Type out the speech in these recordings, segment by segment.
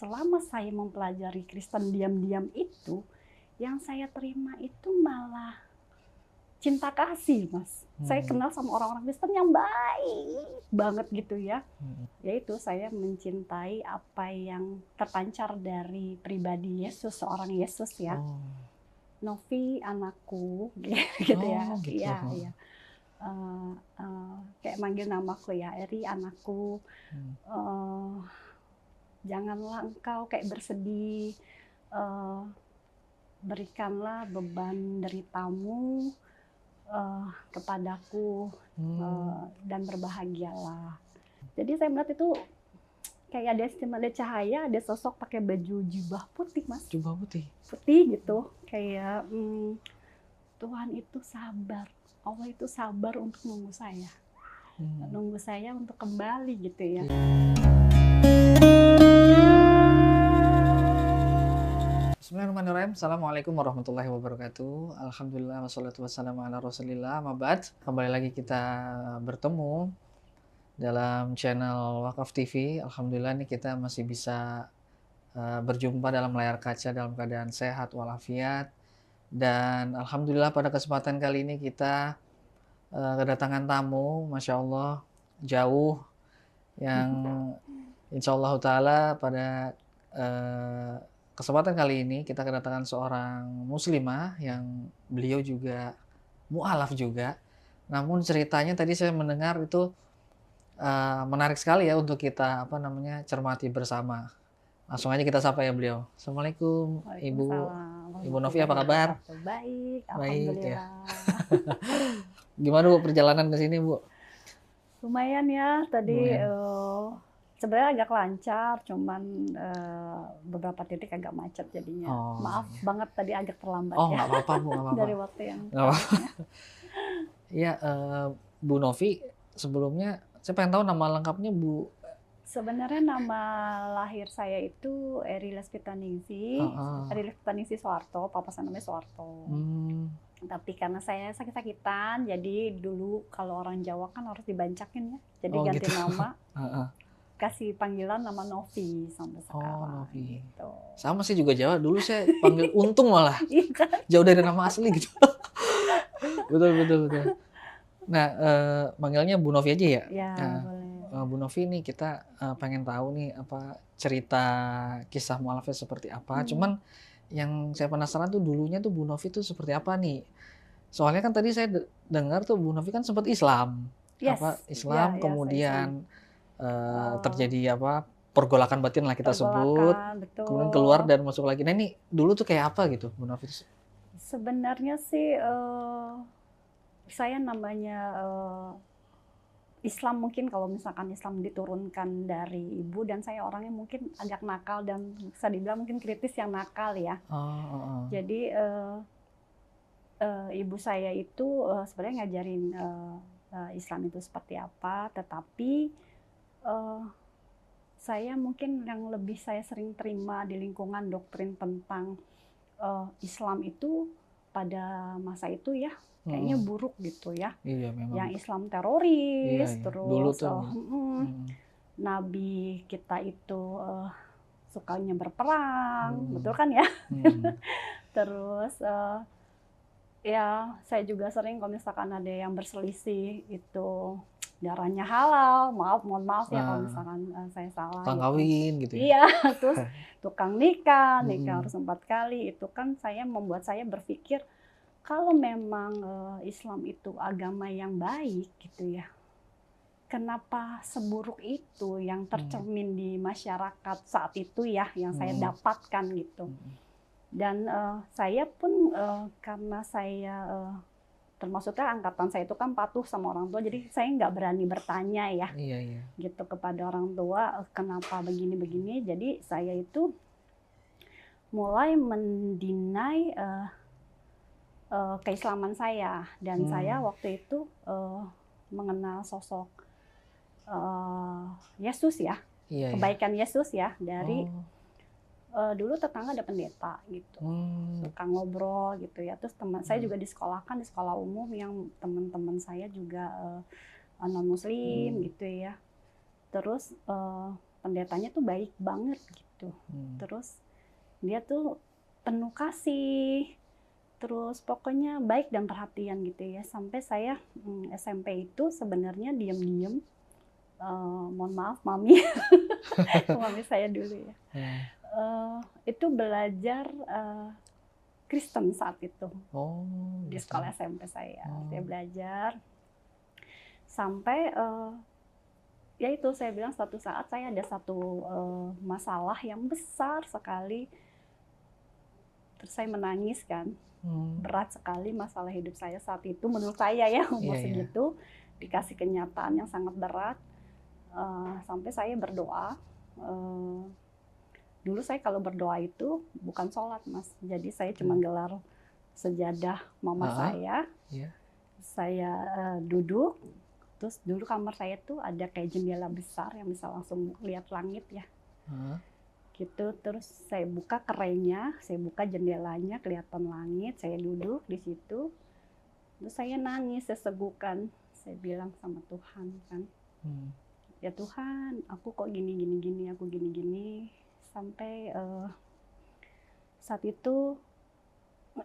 selama saya mempelajari Kristen diam-diam itu, yang saya terima itu malah cinta kasih, Mas. Saya kenal sama orang-orang Kristen yang baik banget gitu ya. Yaitu saya mencintai apa yang terpancar dari pribadi Yesus, seorang Yesus ya. Novi anakku, gitu ya. Gitu. Iya, iya. Kayak manggil namaku ya, Eri anakku. Janganlah engkau kayak bersedih, berikanlah beban deritamu kepadaku dan berbahagialah. Jadi saya melihat itu kayak ada cahaya, ada sosok pakai baju jubah putih, Mas. Jubah putih. Putih gitu, kayak Tuhan itu sabar, Allah itu sabar untuk nunggu saya untuk kembali gitu ya. Bismillahirrahmanirrahim. Assalamualaikum warahmatullahi wabarakatuh. Alhamdulillah wassalatu wassalamu ala rasulillah. Mabad. Kembali lagi kita bertemu dalam channel Wakaf TV. Alhamdulillah nih kita masih bisa berjumpa dalam layar kaca dalam keadaan sehat walafiat. Dan alhamdulillah pada kesempatan kali ini kita kedatangan tamu, Masya Allah, jauh, yang insya Allah ta'ala pada kesempatan kali ini kita kedatangan seorang muslimah yang beliau juga mu'alaf juga. Namun ceritanya tadi saya mendengar itu menarik sekali ya untuk kita cermati bersama. Langsung aja kita sapa ya beliau. Assalamualaikum Ibu Novi, apa kabar? Baik, Baik ya. alhamdulillah. Gimana Bu perjalanan ke sini Bu? Lumayan ya, tadi sebenarnya agak lancar, cuman beberapa titik agak macet jadinya. Maaf banget tadi agak terlambat ya. Nggak apa-apa Bu, nggak apa-apa. Dari waktu yang Iya, Bu Novi, sebelumnya saya pengen tahu nama lengkapnya Bu. Sebenarnya nama lahir saya itu Eri Lespitaningsih, Eri Lespitaningsih Soeharto, papa saya namanya Soeharto. Tapi karena saya sakit-sakitan, jadi dulu kalau orang Jawa kan harus dibancakin ya, jadi ganti gitu. nama. Kasih panggilan nama Novi sampai sekarang. Novi. Gitu. Sama sih juga Jawa. Dulu saya panggil Untung malah. Jauh dari nama asli gitu. Betul. Nah, manggilnya Bu Novi aja ya? Ya, boleh. Bu Novi nih kita pengen tahu nih apa cerita kisah mu'alafnya seperti apa. Cuman yang saya penasaran tuh dulunya tuh Bu Novi tuh seperti apa nih? Soalnya kan tadi saya dengar tuh Bu Novi kan sempat Islam. Islam kemudian terjadi pergolakan batin lah kita sebut. Betul. Kemudian keluar dan masuk lagi. Nah ini dulu tuh kayak apa gitu Bu Novi? Sebenarnya sih saya namanya Islam, mungkin kalau misalkan Islam diturunkan dari ibu, dan saya orangnya mungkin agak nakal dan bisa dibilang mungkin kritis yang nakal ya. Jadi ibu saya itu sebenarnya ngajarin Islam itu seperti apa, tetapi saya mungkin yang lebih saya sering terima di lingkungan doktrin tentang Islam itu pada masa itu ya kayaknya buruk gitu ya. Iya, memang. Yang Islam teroris, iya. terus Dulu tuh, Nabi kita itu sukanya berperang, betul kan ya? Terus ya saya juga sering kalau misalkan ada yang berselisih itu darahnya halal, mohon maaf ya kalau misalkan saya salah. Tukang kawin gitu ya? Iya, terus tukang nikah harus 4 kali, itu kan membuat saya berpikir kalau memang Islam itu agama yang baik gitu ya, kenapa seburuk itu yang tercermin di masyarakat saat itu ya, yang saya dapatkan gitu. Dan saya pun karena saya termasuknya angkatan saya itu kan patuh sama orang tua, jadi saya nggak berani bertanya ya, gitu kepada orang tua kenapa begini-begini. Jadi saya itu mulai mendinai keislaman saya, dan saya waktu itu mengenal sosok Yesus ya, kebaikan Yesus ya dari dulu tetangga ada pendeta gitu, suka ngobrol gitu ya. Terus teman saya juga disekolahkan di sekolah umum yang teman-teman saya juga non Muslim gitu ya. Terus pendetanya tuh baik banget gitu. Terus dia tuh penuh kasih, terus pokoknya baik dan perhatian gitu ya. Sampai saya SMP itu sebenarnya diam-diam, mohon maaf mami, mami saya dulu ya, itu belajar Kristen saat itu di sekolah SMP saya. Saya belajar sampai ya itu saya bilang suatu saat saya ada satu masalah yang besar sekali, terus saya menangis kan, berat sekali masalah hidup saya saat itu menurut saya ya, umur segitu dikasih kenyataan yang sangat berat. Sampai saya berdoa. Dulu saya kalau berdoa itu bukan sholat mas, jadi saya cuma gelar sejadah mama saya. Saya duduk. Terus dulu kamar saya tuh ada kayak jendela besar yang bisa langsung lihat langit ya. Gitu. Terus saya buka kerainya, saya buka jendelanya, kelihatan langit. Saya duduk di situ. Terus saya nangis sesegukan. Saya bilang sama Tuhan kan, ya Tuhan, aku kok gini, aku gini. Sampai saat itu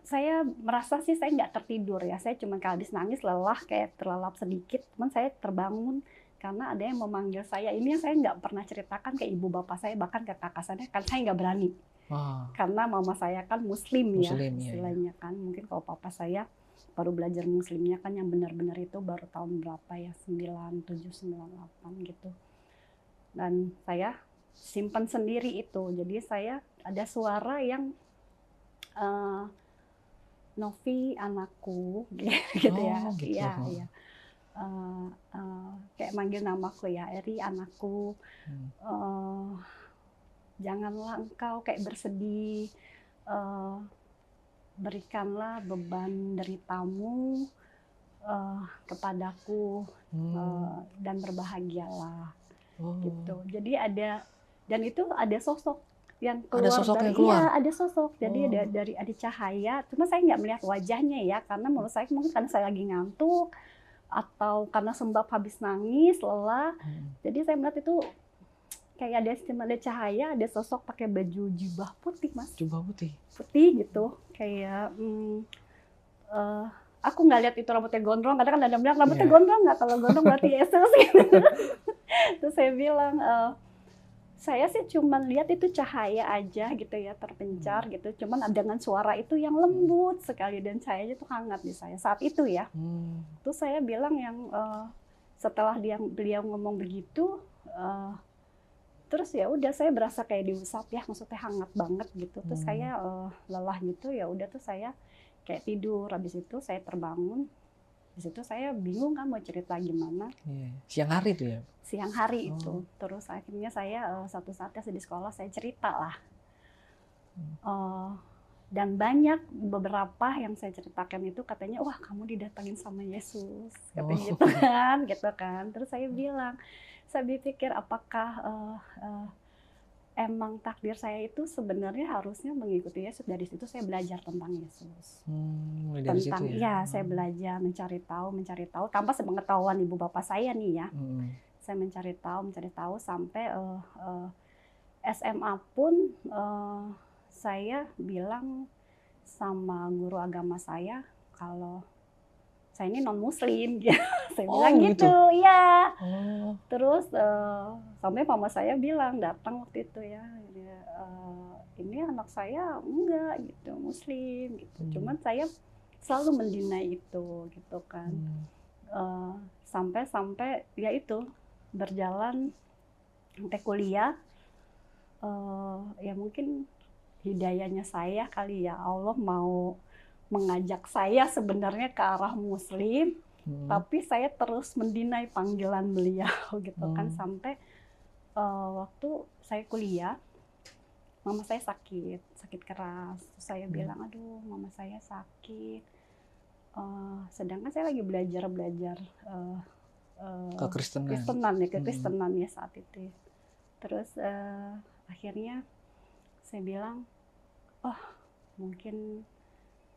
saya merasa sih saya nggak tertidur ya, saya cuma habis nangis lelah kayak terlelap sedikit, cuman saya terbangun karena ada yang memanggil saya. Ini yang saya nggak pernah ceritakan ke ibu bapak saya, bahkan ke kakak saya, kan saya nggak berani karena mama saya kan muslim ya istilahnya kan. Mungkin kalau papa saya baru belajar muslimnya kan yang benar-benar itu baru tahun berapa ya, 97, 98 gitu. Dan saya simpan sendiri itu, jadi saya ada suara yang Novi anakku gitu ya, iya. Kayak manggil namaku ya, Eri anakku, janganlah engkau kayak bersedih, berikanlah beban deritamu kepadaku dan berbahagialah gitu. Jadi ada, dan itu ada sosok yang keluar, ada sosok dari, yang keluar. Iya, ada sosok. Jadi ada cahaya. Cuma saya nggak melihat wajahnya ya, karena menurut saya mungkin karena saya lagi ngantuk atau karena sebab habis nangis, lelah. Jadi saya melihat itu kayak ada cahaya, ada sosok pakai baju jubah putih, Mas. Jubah putih. Putih gitu. Kayak aku nggak lihat itu rambutnya gondrong. Kadang kan ada yang bilang rambutnya gondrong nggak? Kalau gondrong berarti Yesus. Gitu. Terus saya bilang, saya sih cuma lihat itu cahaya aja gitu ya, terpencar gitu. Cuman dengan suara itu yang lembut sekali dan cahayanya tuh hangat di saya saat itu ya. Terus saya bilang yang setelah beliau ngomong begitu, terus ya udah saya berasa kayak diusap ya, maksudnya hangat banget gitu. Terus saya lelah gitu, ya udah tuh saya kayak tidur. Habis itu saya terbangun. Di situ saya bingung kan mau cerita gimana. Siang hari tuh ya? Siang hari itu. Terus akhirnya saya satu saatnya di sekolah saya cerita lah. Dan banyak beberapa yang saya ceritakan itu katanya, wah kamu didatangin sama Yesus. Katanya gitu kan. Terus saya bilang, saya berpikir apakah emang takdir saya itu sebenarnya harusnya mengikuti Yesus. Dari situ saya belajar tentang Yesus. Dari tentang situ ya? Saya belajar mencari tahu tanpa sepengetahuan ibu bapak saya nih ya. Saya mencari tahu sampai SMA pun saya bilang sama guru agama saya kalau saya ini non muslim gitu. Saya bilang gitu ya. Terus sampai mama saya bilang, datang waktu itu ya, ini anak saya enggak gitu muslim gitu. Cuman saya selalu mendinai itu gitu kan. Sampai ya itu berjalan sampai kuliah. Ya mungkin hidayahnya saya kali ya, Allah mau mengajak saya sebenarnya ke arah muslim, tapi saya terus mendinai panggilan beliau gitu kan. Sampai waktu saya kuliah, mama saya sakit keras. Terus saya bilang, aduh mama saya sakit, sedangkan saya lagi belajar kekristenan ya saat itu. Terus akhirnya saya bilang, oh mungkin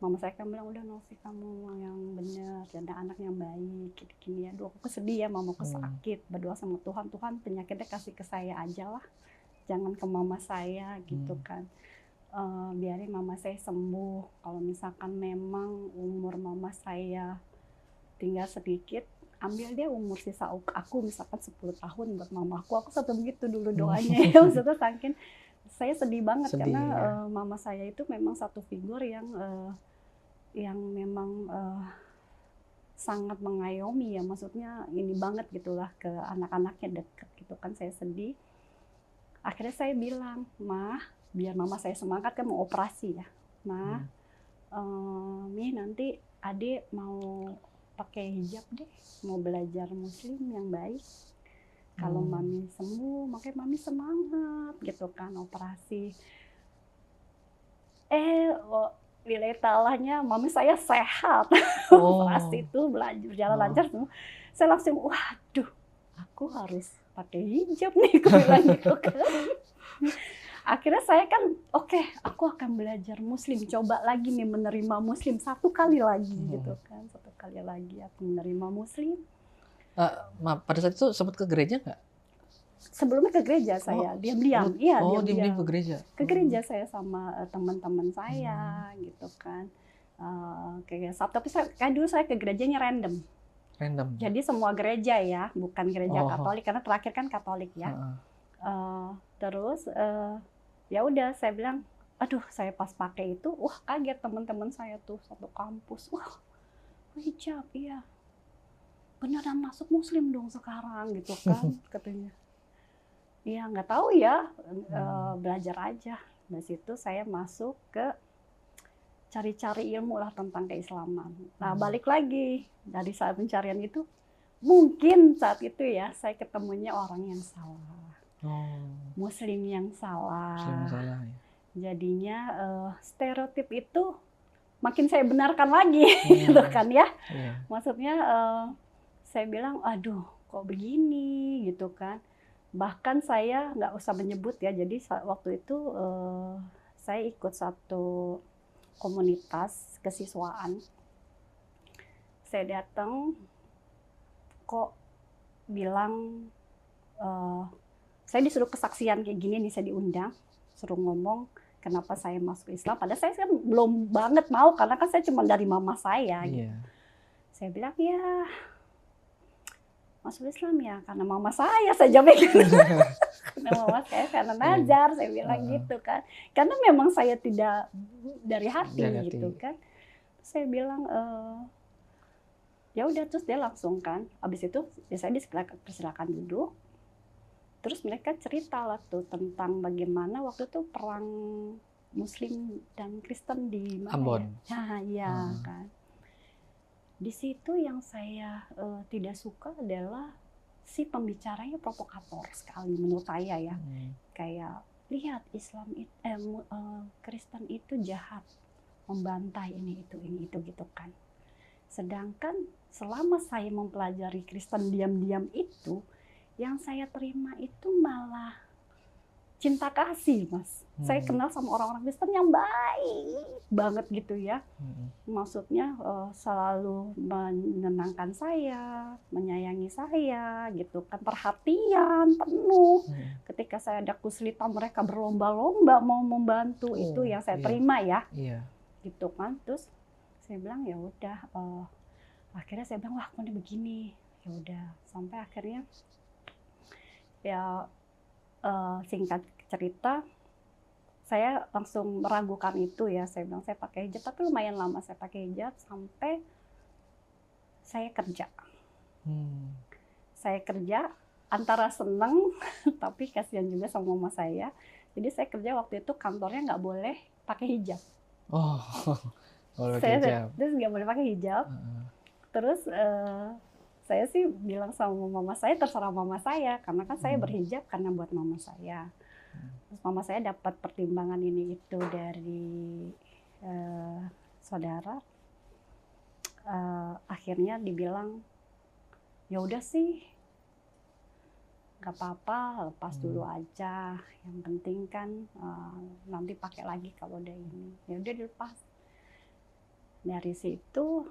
Mama saya kan bilang, udah Novi kamu yang benar, jadi anak yang baik, gini-gini ya. Aduh aku sedih ya, mamaku sakit, berdoa sama Tuhan, Tuhan penyakitnya kasih ke saya aja lah, jangan ke mama saya gitu kan. Biarin mama saya sembuh. Kalau misalkan memang umur mama saya tinggal sedikit, ambil dia umur sisa aku misalkan 10 tahun buat mamaku. Aku sampai begitu dulu doanya ya. Maksudnya saking saya sedih banget karena ya. mama saya itu memang satu figur yang memang sangat mengayomi ya, maksudnya ini banget gitulah ke anak-anaknya, deket gitu kan. Saya sedih. Akhirnya saya bilang, "Mah, biar mama saya semangat kan mau operasi ya. Mah, Mi nanti adik mau pakai hijab deh, mau belajar muslim yang baik. Kalau mami sembuh, makanya mami semangat gitu kan operasi." Nilai talahnya mami saya sehat. Operasi itu berjalan lancar semua. Saya langsung, waduh, aku harus pakai hijab nih, aku bilang gitu kan. Akhirnya saya kan, oke, aku akan belajar muslim, coba lagi nih menerima muslim satu kali lagi gitu kan, satu kali lagi aku menerima muslim. Pada saat itu sempat ke gereja nggak? Sebelumnya ke gereja saya, diam-diam, diam-diam ke gereja. Ke gereja saya sama teman-teman saya gitu kan. Kayak tapi dulu saya ke gerejanya random. Jadi semua gereja ya, bukan gereja Katolik, karena terakhir kan Katolik ya. Terus ya udah saya bilang, aduh saya pas pakai itu, wah kaget teman-teman saya tuh satu kampus, wah hijab, iya beneran masuk muslim dong sekarang gitu kan katanya. Iya nggak tahu ya, belajar aja. Dari situ saya masuk ke cari-cari ilmu lah tentang keislaman. Nah balik lagi dari saat pencarian itu, mungkin saat itu ya saya ketemunya orang yang salah. Muslim yang salah. Ya. Jadinya stereotip itu makin saya benarkan lagi, gitu kan ya. Maksudnya saya bilang, aduh kok begini gitu kan. Bahkan saya nggak usah menyebut ya. Jadi waktu itu saya ikut satu komunitas kesiswaan. Saya datang, kok bilang saya disuruh kesaksian kayak gini nih, saya diundang, suruh ngomong kenapa saya masuk Islam. Padahal saya kan belum banget mau, karena kan saya cuma dari mama saya. Gitu. Saya bilang ya masuk Islam ya karena mama saya jawab gitu. Karena mama saya, karena Nazar, saya bilang gitu kan. Karena memang saya tidak dari hati gitu kan. Saya bilang ya udah, terus dia langsung kan. Abis itu ya saya dipersilakan duduk. Terus mereka cerita lah tuh tentang bagaimana waktu itu perang Muslim dan Kristen di Ambon. Ya kan. Di situ yang saya tidak suka adalah si pembicaranya provokator sekali menurut saya ya. Kayak lihat Islam Kristen itu jahat, membantai ini itu gitu kan. Sedangkan selama saya mempelajari Kristen diam-diam itu, yang saya terima itu malah cinta kasih, Mas. Saya kenal sama orang-orang Kristen yang baik banget gitu ya. Maksudnya selalu menenangkan saya, menyayangi saya gitu kan, perhatian penuh. Ketika saya ada kesulitan, mereka berlomba-lomba mau membantu. Itu yang saya terima ya. Gitu kan. Terus saya bilang ya udah, akhirnya saya bilang wah kok ini begini. Ya udah, sampai akhirnya ya singkat cerita, saya langsung meragukan itu ya. Saya bilang saya pakai hijab, tapi lumayan lama saya pakai hijab sampai saya kerja. Saya kerja antara seneng tapi kasihan juga sama mama saya. Jadi saya kerja waktu itu kantornya nggak boleh pakai hijab. Terus nggak boleh pakai hijab. Terus saya sih bilang sama mama saya, terserah mama saya, karena kan saya berhijab karena buat mama saya. Terus mama saya dapat pertimbangan ini itu dari saudara. Akhirnya dibilang, ya udah sih, nggak apa-apa, lepas dulu aja. Yang penting kan nanti pakai lagi kalau udah ini. Ya udah dilepas. Dari situ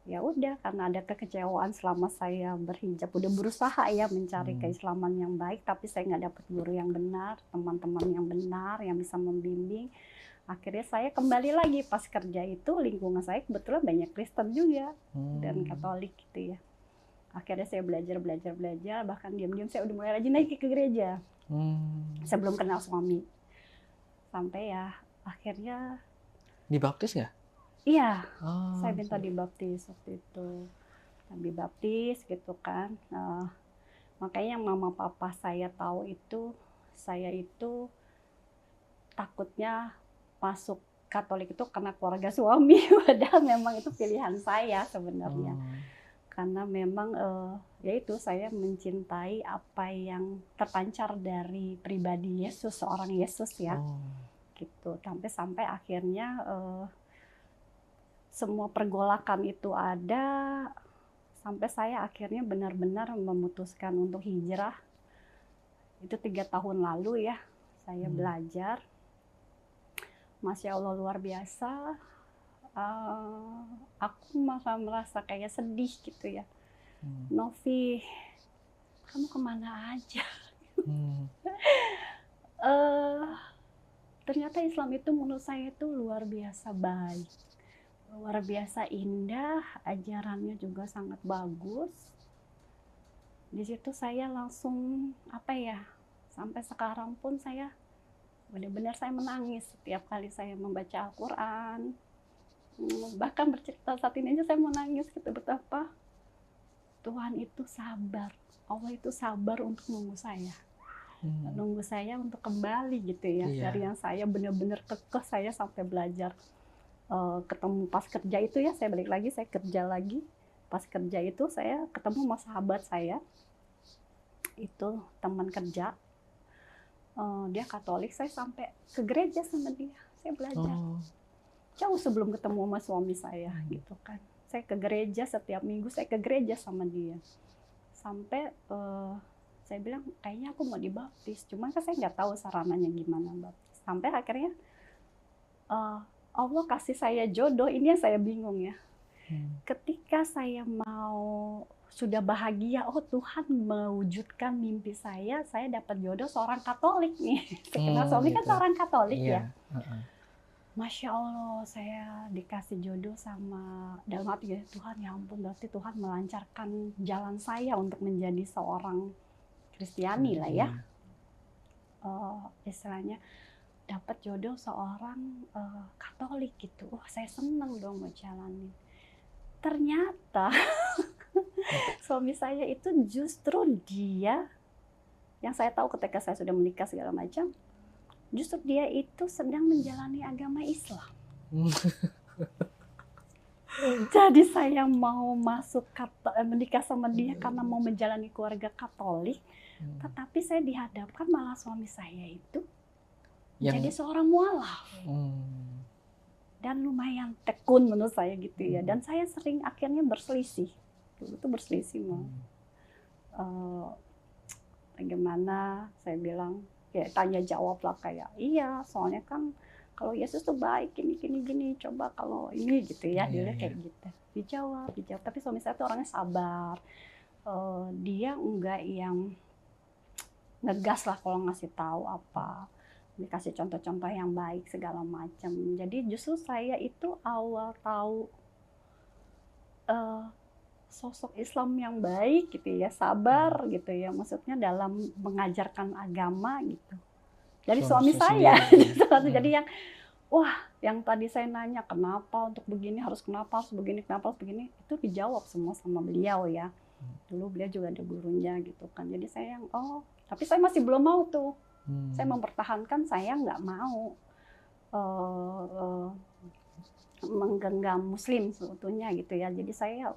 ya udah, karena ada kekecewaan selama saya berhijab, udah berusaha ya mencari keislaman yang baik, tapi saya nggak dapat guru yang benar, teman-teman yang benar yang bisa membimbing. Akhirnya saya kembali lagi pas kerja itu, lingkungan saya kebetulan banyak Kristen juga dan Katolik gitu ya. Akhirnya saya belajar, bahkan diam-diam saya udah mulai rajin lagi ke gereja. Saya belum kenal suami. Sampai ya akhirnya dibaptis nggak? Iya, saya minta dibaptis waktu itu. Dibaptis gitu kan. Makanya yang mama papa saya tahu itu, saya itu takutnya masuk Katolik itu karena keluarga suami. Padahal memang itu pilihan saya sebenarnya. Karena memang ya itu, saya mencintai apa yang terpancar dari pribadi Yesus, seorang Yesus ya. Gitu. Sampai akhirnya semua pergolakan itu ada, sampai saya akhirnya benar-benar memutuskan untuk hijrah. Itu 3 tahun lalu ya, saya belajar. Masya Allah luar biasa. Aku malah merasa kayak sedih gitu ya. Novi, kamu kemana aja? Ternyata Islam itu menurut saya itu luar biasa baik. Luar biasa indah, ajarannya juga sangat bagus. Di situ saya langsung sampai sekarang pun saya benar-benar saya menangis setiap kali saya membaca Al-Quran. Bahkan bercerita saat ini aja saya menangis gitu, betapa Tuhan itu sabar, Allah itu sabar untuk nunggu saya. Nunggu saya untuk kembali gitu ya. Dari yang saya benar-benar kekeh, saya sampai belajar. Ketemu pas kerja itu ya, saya balik lagi, saya kerja lagi. Pas kerja itu saya ketemu sama sahabat saya, itu teman kerja, dia Katolik. Saya sampai ke gereja sama dia, saya belajar. Jauh sebelum ketemu sama suami saya gitu kan. Saya ke gereja setiap minggu, saya ke gereja sama dia. Sampai saya bilang kayaknya aku mau dibaptis, cuma kan saya nggak tahu sarananya gimana baptis. Sampai akhirnya Allah kasih saya jodoh, ini yang saya bingung ya. Ketika saya sudah bahagia, Tuhan mewujudkan mimpi saya dapat jodoh seorang Katolik nih. Karena suami kan seorang Katolik ya. Masya Allah, saya dikasih jodoh sama, dalam hati ya, Tuhan ya ampun, berarti Tuhan melancarkan jalan saya untuk menjadi seorang Kristiani lah ya. Istilahnya dapat jodoh seorang Katolik gitu. Wah, saya senang dong mau jalanin. Ternyata suami saya itu justru dia, yang saya tahu ketika saya sudah menikah segala macam, justru dia itu sedang menjalani agama Islam. Jadi saya mau menikah sama dia karena mau menjalani keluarga Katolik, tetapi saya dihadapkan malah suami saya itu jadi seorang mualaf. Dan lumayan tekun menurut saya gitu ya. Dan saya sering akhirnya berselisih. Dulu tuh berselisih bagaimana, saya bilang ya tanya jawab lah kayak iya, soalnya kan kalau Yesus tuh baik gini, coba kalau ini gitu ya, dia kayak gitu. Dijawab. Tapi suami saya tuh orangnya sabar. Dia enggak yang ngegas lah kalau ngasih tahu apa. Dikasih contoh-contoh yang baik segala macam. Jadi justru saya itu awal tahu sosok Islam yang baik gitu ya, sabar gitu ya, maksudnya dalam mengajarkan agama gitu. Dari suami saya. Jadi yang yang tadi saya nanya kenapa untuk begini harus begini, itu dijawab semua sama beliau ya. Dulu beliau juga ada gurunya gitu kan. Jadi saya yang tapi saya masih belum mau tuh. Saya mempertahankan, saya nggak mau menggenggam Muslim sebetulnya gitu ya. Jadi saya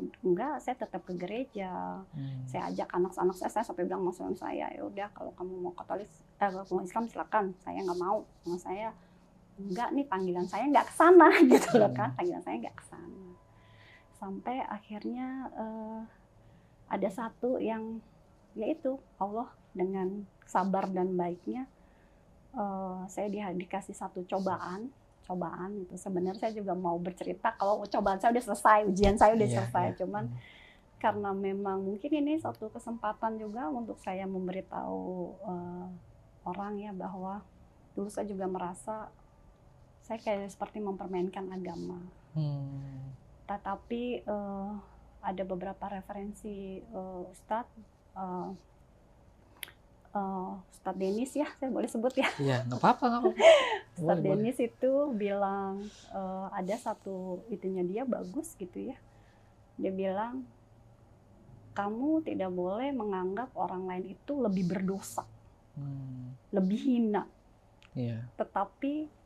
saya tetap ke gereja. Saya ajak anak-anak saya sampai bilang sama suami saya, ya udah kalau kamu mau Katolik, mau Islam silakan. Saya nggak mau, sama saya enggak nih, panggilan saya nggak ke sana gitu loh kan. Panggilan saya nggak ke sana. Sampai akhirnya ada satu yang yaitu Allah dengan sabar dan baiknya saya dikasih satu cobaan cobaan itu. Sebenarnya saya juga mau bercerita kalau cobaan saya udah selesai, ujian saya udah selesai. Cuman karena memang mungkin ini satu kesempatan juga untuk saya memberitahu orang ya bahwa dulu saya juga merasa saya kayak seperti mempermainkan agama. Tetapi ada beberapa referensi Ustadz Denis ya, saya boleh sebut ya? Iya, nggak apa-apa. Ustadz Denis itu bilang ada satu itunya dia bagus gitu ya. Dia bilang kamu tidak boleh menganggap orang lain itu lebih berdosa, lebih hina. Tetapi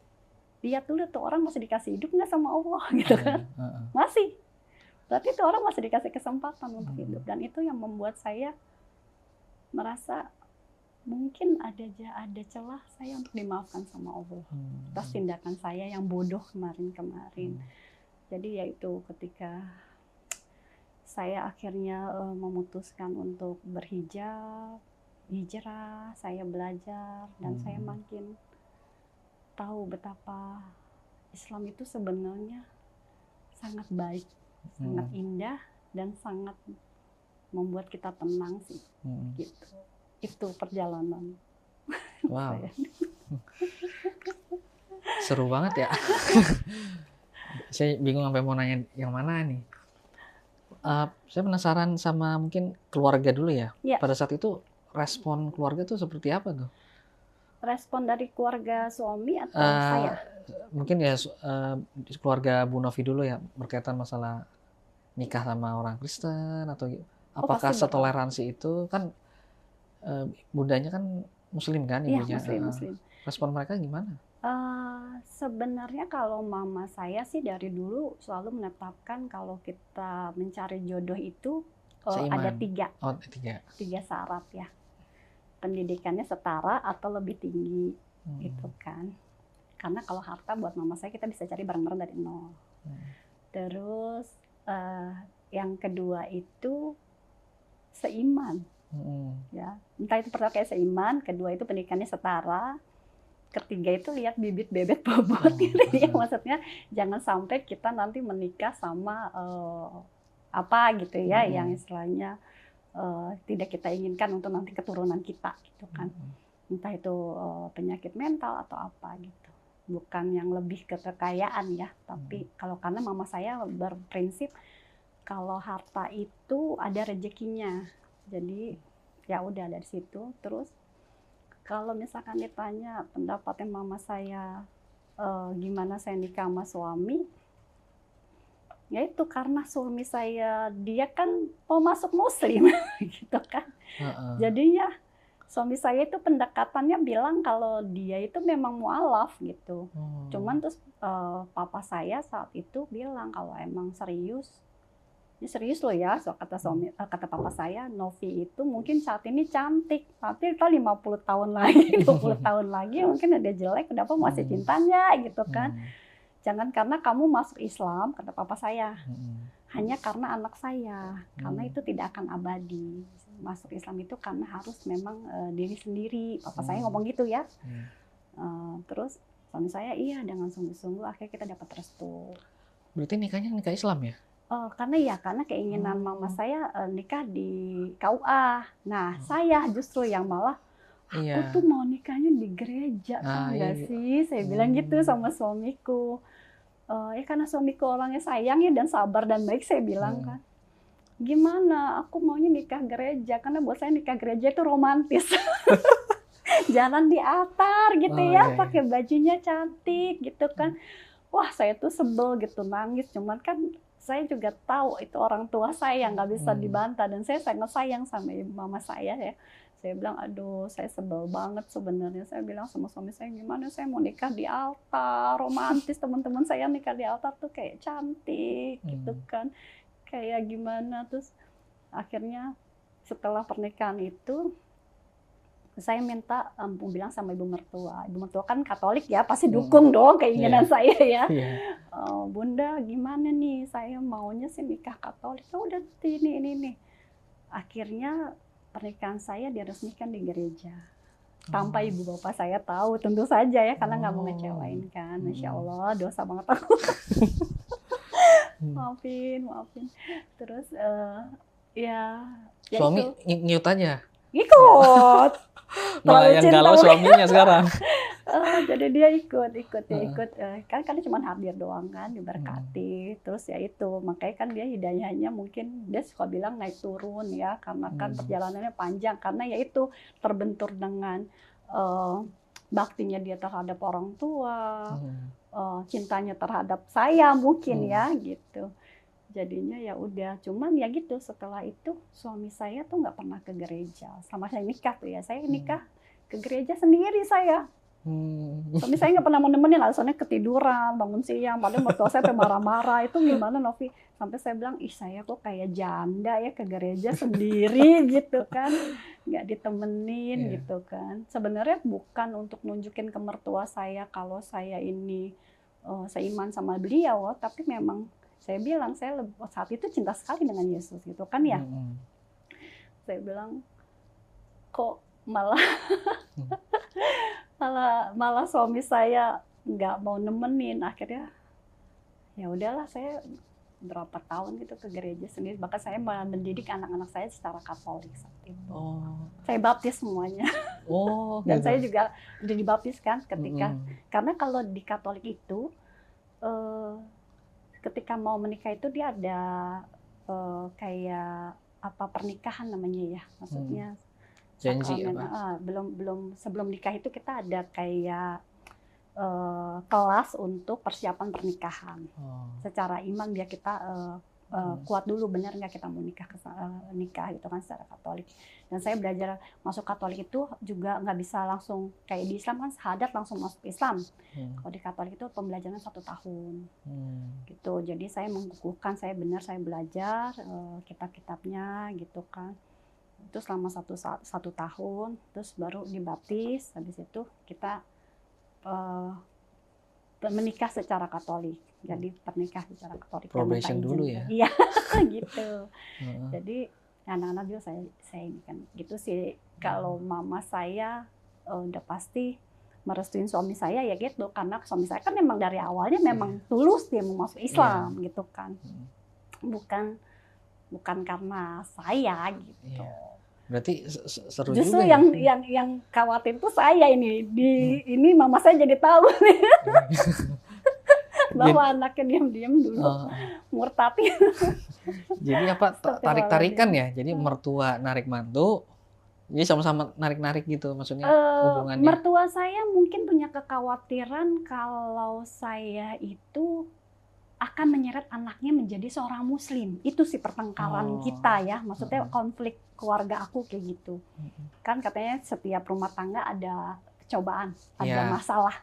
lihat dulu tuh orang masih dikasih hidup nggak sama Allah gitu kan? Masih. Berarti itu orang masih dikasih kesempatan untuk hidup, dan itu yang membuat saya merasa mungkin ada celah saya untuk dimaafkan sama Allah atas tindakan saya yang bodoh kemarin. Jadi yaitu ketika saya akhirnya memutuskan untuk hijrah, saya belajar dan saya makin tahu betapa Islam itu sebenarnya sangat baik, sangat indah dan sangat membuat kita tenang sih. Gitu. Itu perjalanan. Wow. Seru banget ya. Saya bingung sampai mau nanya yang mana nih. Saya penasaran sama mungkin keluarga dulu ya. Pada saat itu respon keluarga tuh seperti apa tuh? Respon dari keluarga suami atau saya? Mungkin ya keluarga Bu Novi dulu ya, berkaitan masalah nikah sama orang Kristen atau apakah setoleransi itu kan bundanya kan Muslim kan, ibunya. Iya, Muslim. Respon mereka gimana? Sebenarnya kalau mama saya sih dari dulu selalu menetapkan kalau kita mencari jodoh itu ada tiga syarat ya. Pendidikannya setara atau lebih tinggi, gitu kan. Karena kalau harta buat mama saya kita bisa cari bareng-bareng dari nol. Terus yang kedua itu seiman. Ya, entah itu pertama kayak seiman, kedua itu pendidikannya setara, ketiga itu lihat bibit bebet bobot gitu ya. Maksudnya jangan sampai kita nanti menikah sama apa gitu ya, yang istilahnya tidak kita inginkan untuk nanti keturunan kita gitu kan. Entah itu penyakit mental atau apa gitu. Bukan yang lebih ke kekayaan ya, tapi kalau karena mama saya berprinsip kalau harta itu ada rezekinya. Jadi ya udah dari situ. Terus kalau misalkan ditanya pendapatnya mama saya gimana saya nikah sama suami, ya itu karena suami saya dia kan mau masuk Muslim gitu kan. Jadinya suami saya itu pendekatannya bilang kalau dia itu memang mualaf gitu. Cuman terus papa saya saat itu bilang kalau emang serius, ini serius loh ya, so kata papa saya, Novi itu mungkin saat ini cantik, tapi kalau 50 tahun lagi, 20 tahun lagi mungkin ada jelek, kenapa masih cintanya gitu kan. Jangan karena kamu masuk Islam, kata papa saya, hanya karena anak saya, karena itu tidak akan abadi. Masuk Islam itu karena harus memang diri sendiri, papa saya ngomong gitu ya. Terus suami saya iya dengan sungguh-sungguh akhirnya kita dapat restu. Berarti nikahnya nikah Islam ya? Karena keinginan mama saya nikah di KUA. Nah, saya justru yang malah aku tuh mau nikahnya di gereja, tau nggak sih? Saya bilang gitu sama suamiku. Ya karena suamiku orangnya sayang ya dan sabar dan baik, saya bilang kan. Gimana? Aku maunya nikah gereja karena buat saya nikah gereja itu romantis. Jalan di altar gitu pakai bajunya cantik gitu kan. Wah, saya tuh sebel gitu, nangis. Cuman kan saya juga tahu itu orang tua saya nggak bisa dibantah, dan saya sangat sayang sama mama saya ya. Saya bilang, aduh saya sebel banget sebenarnya. Saya bilang sama suami saya, gimana saya mau nikah di altar, romantis, teman-teman saya nikah di altar tuh kayak cantik gitu kan. Kayak gimana, terus akhirnya setelah pernikahan itu, saya minta bilang sama ibu mertua kan Katolik ya, pasti dukung dong keinginan saya ya. Bunda gimana nih, saya maunya sih nikah Katolik. Udah ini nih. Akhirnya pernikahan saya diresmikan di gereja. tanpa ibu bapak saya tahu, tentu saja ya, karena nggak mau Oh. ngecewain kan. Masya Mm-mm. Allah, dosa banget aku. Hmm. Maafin. Terus ya Suami itu nyut aja. ikut. Malah Terlalu yang cinta galau mungkin. suaminya sekarang. Jadi dia ikut Heeh. kan cuma hadir doang kan, diberkati. Terus ya itu, makanya kan dia hidayahnya mungkin dia suka bilang naik turun ya, karena kan perjalanannya panjang, karena ya itu terbentur dengan baktinya dia terhadap orang tua, cintanya terhadap saya mungkin ya gitu. Jadinya ya udah, cuman ya gitu, setelah itu suami saya tuh nggak pernah ke gereja. Sama saya nikah tuh ya, saya nikah ke gereja sendiri saya. Suami saya nggak pernah mau nemenin, alasannya ketiduran, bangun siang, padahal mertua saya marah-marah. Itu gimana Novi? Sampai saya bilang, ih saya kok kayak janda ya ke gereja sendiri gitu kan, nggak ditemenin gitu kan. Sebenarnya bukan untuk nunjukin ke mertua saya kalau saya ini seiman sama beliau, tapi memang saya bilang saya saat itu cinta sekali dengan Yesus gitu kan ya. Saya bilang kok malah suami saya nggak mau nemenin. Akhirnya ya udahlah, saya berapa tahun gitu ke gereja sendiri, bahkan saya mendidik anak-anak saya secara Katolik saat itu. Saya baptis semuanya. Dan Gitu. saya juga udah dibaptis kan ketika karena kalau di Katolik itu ketika mau menikah itu dia ada kayak apa pernikahan namanya ya, maksudnya janji sakramen. apa? Belum sebelum nikah itu kita ada kayak kelas untuk persiapan pernikahan. Secara iman biar kita kuat dulu, benar nggak kita mau nikah gitu kan secara Katolik. Dan saya belajar masuk Katolik itu juga nggak bisa langsung kayak di Islam kan syahadat langsung masuk Islam. Kalau di Katolik itu pembelajaran 1 tahun gitu. Jadi saya mengukuhkan, saya belajar kitab-kitabnya gitu kan. Itu selama satu tahun, terus baru dibaptis. Habis itu kita menikah secara Katolik. Jadi pernikah secara Katolik. Probation dulu ya? Iya, gitu. Jadi anak-anak juga saya ini kan gitu sih. Kalau mama saya udah pasti merestuin suami saya ya gitu, karena suami saya kan memang dari awalnya memang tulus dia mau masuk Islam gitu kan. Bukan karena saya gitu. Berarti seru justru juga yang khawatir tuh saya ini ini mama saya jadi tahu nih bahwa anaknya diam-diam dulu murtad. Jadi apa tarik-tarikan ya? Jadi mertua narik mantu, jadi sama-sama narik-narik gitu maksudnya hubungannya. Mertua saya mungkin punya kekhawatiran kalau saya itu akan menyeret anaknya menjadi seorang muslim. Itu sih pertengkaran kita ya, maksudnya konflik keluarga aku kayak gitu. Kan katanya setiap rumah tangga ada cobaan, ada masalah.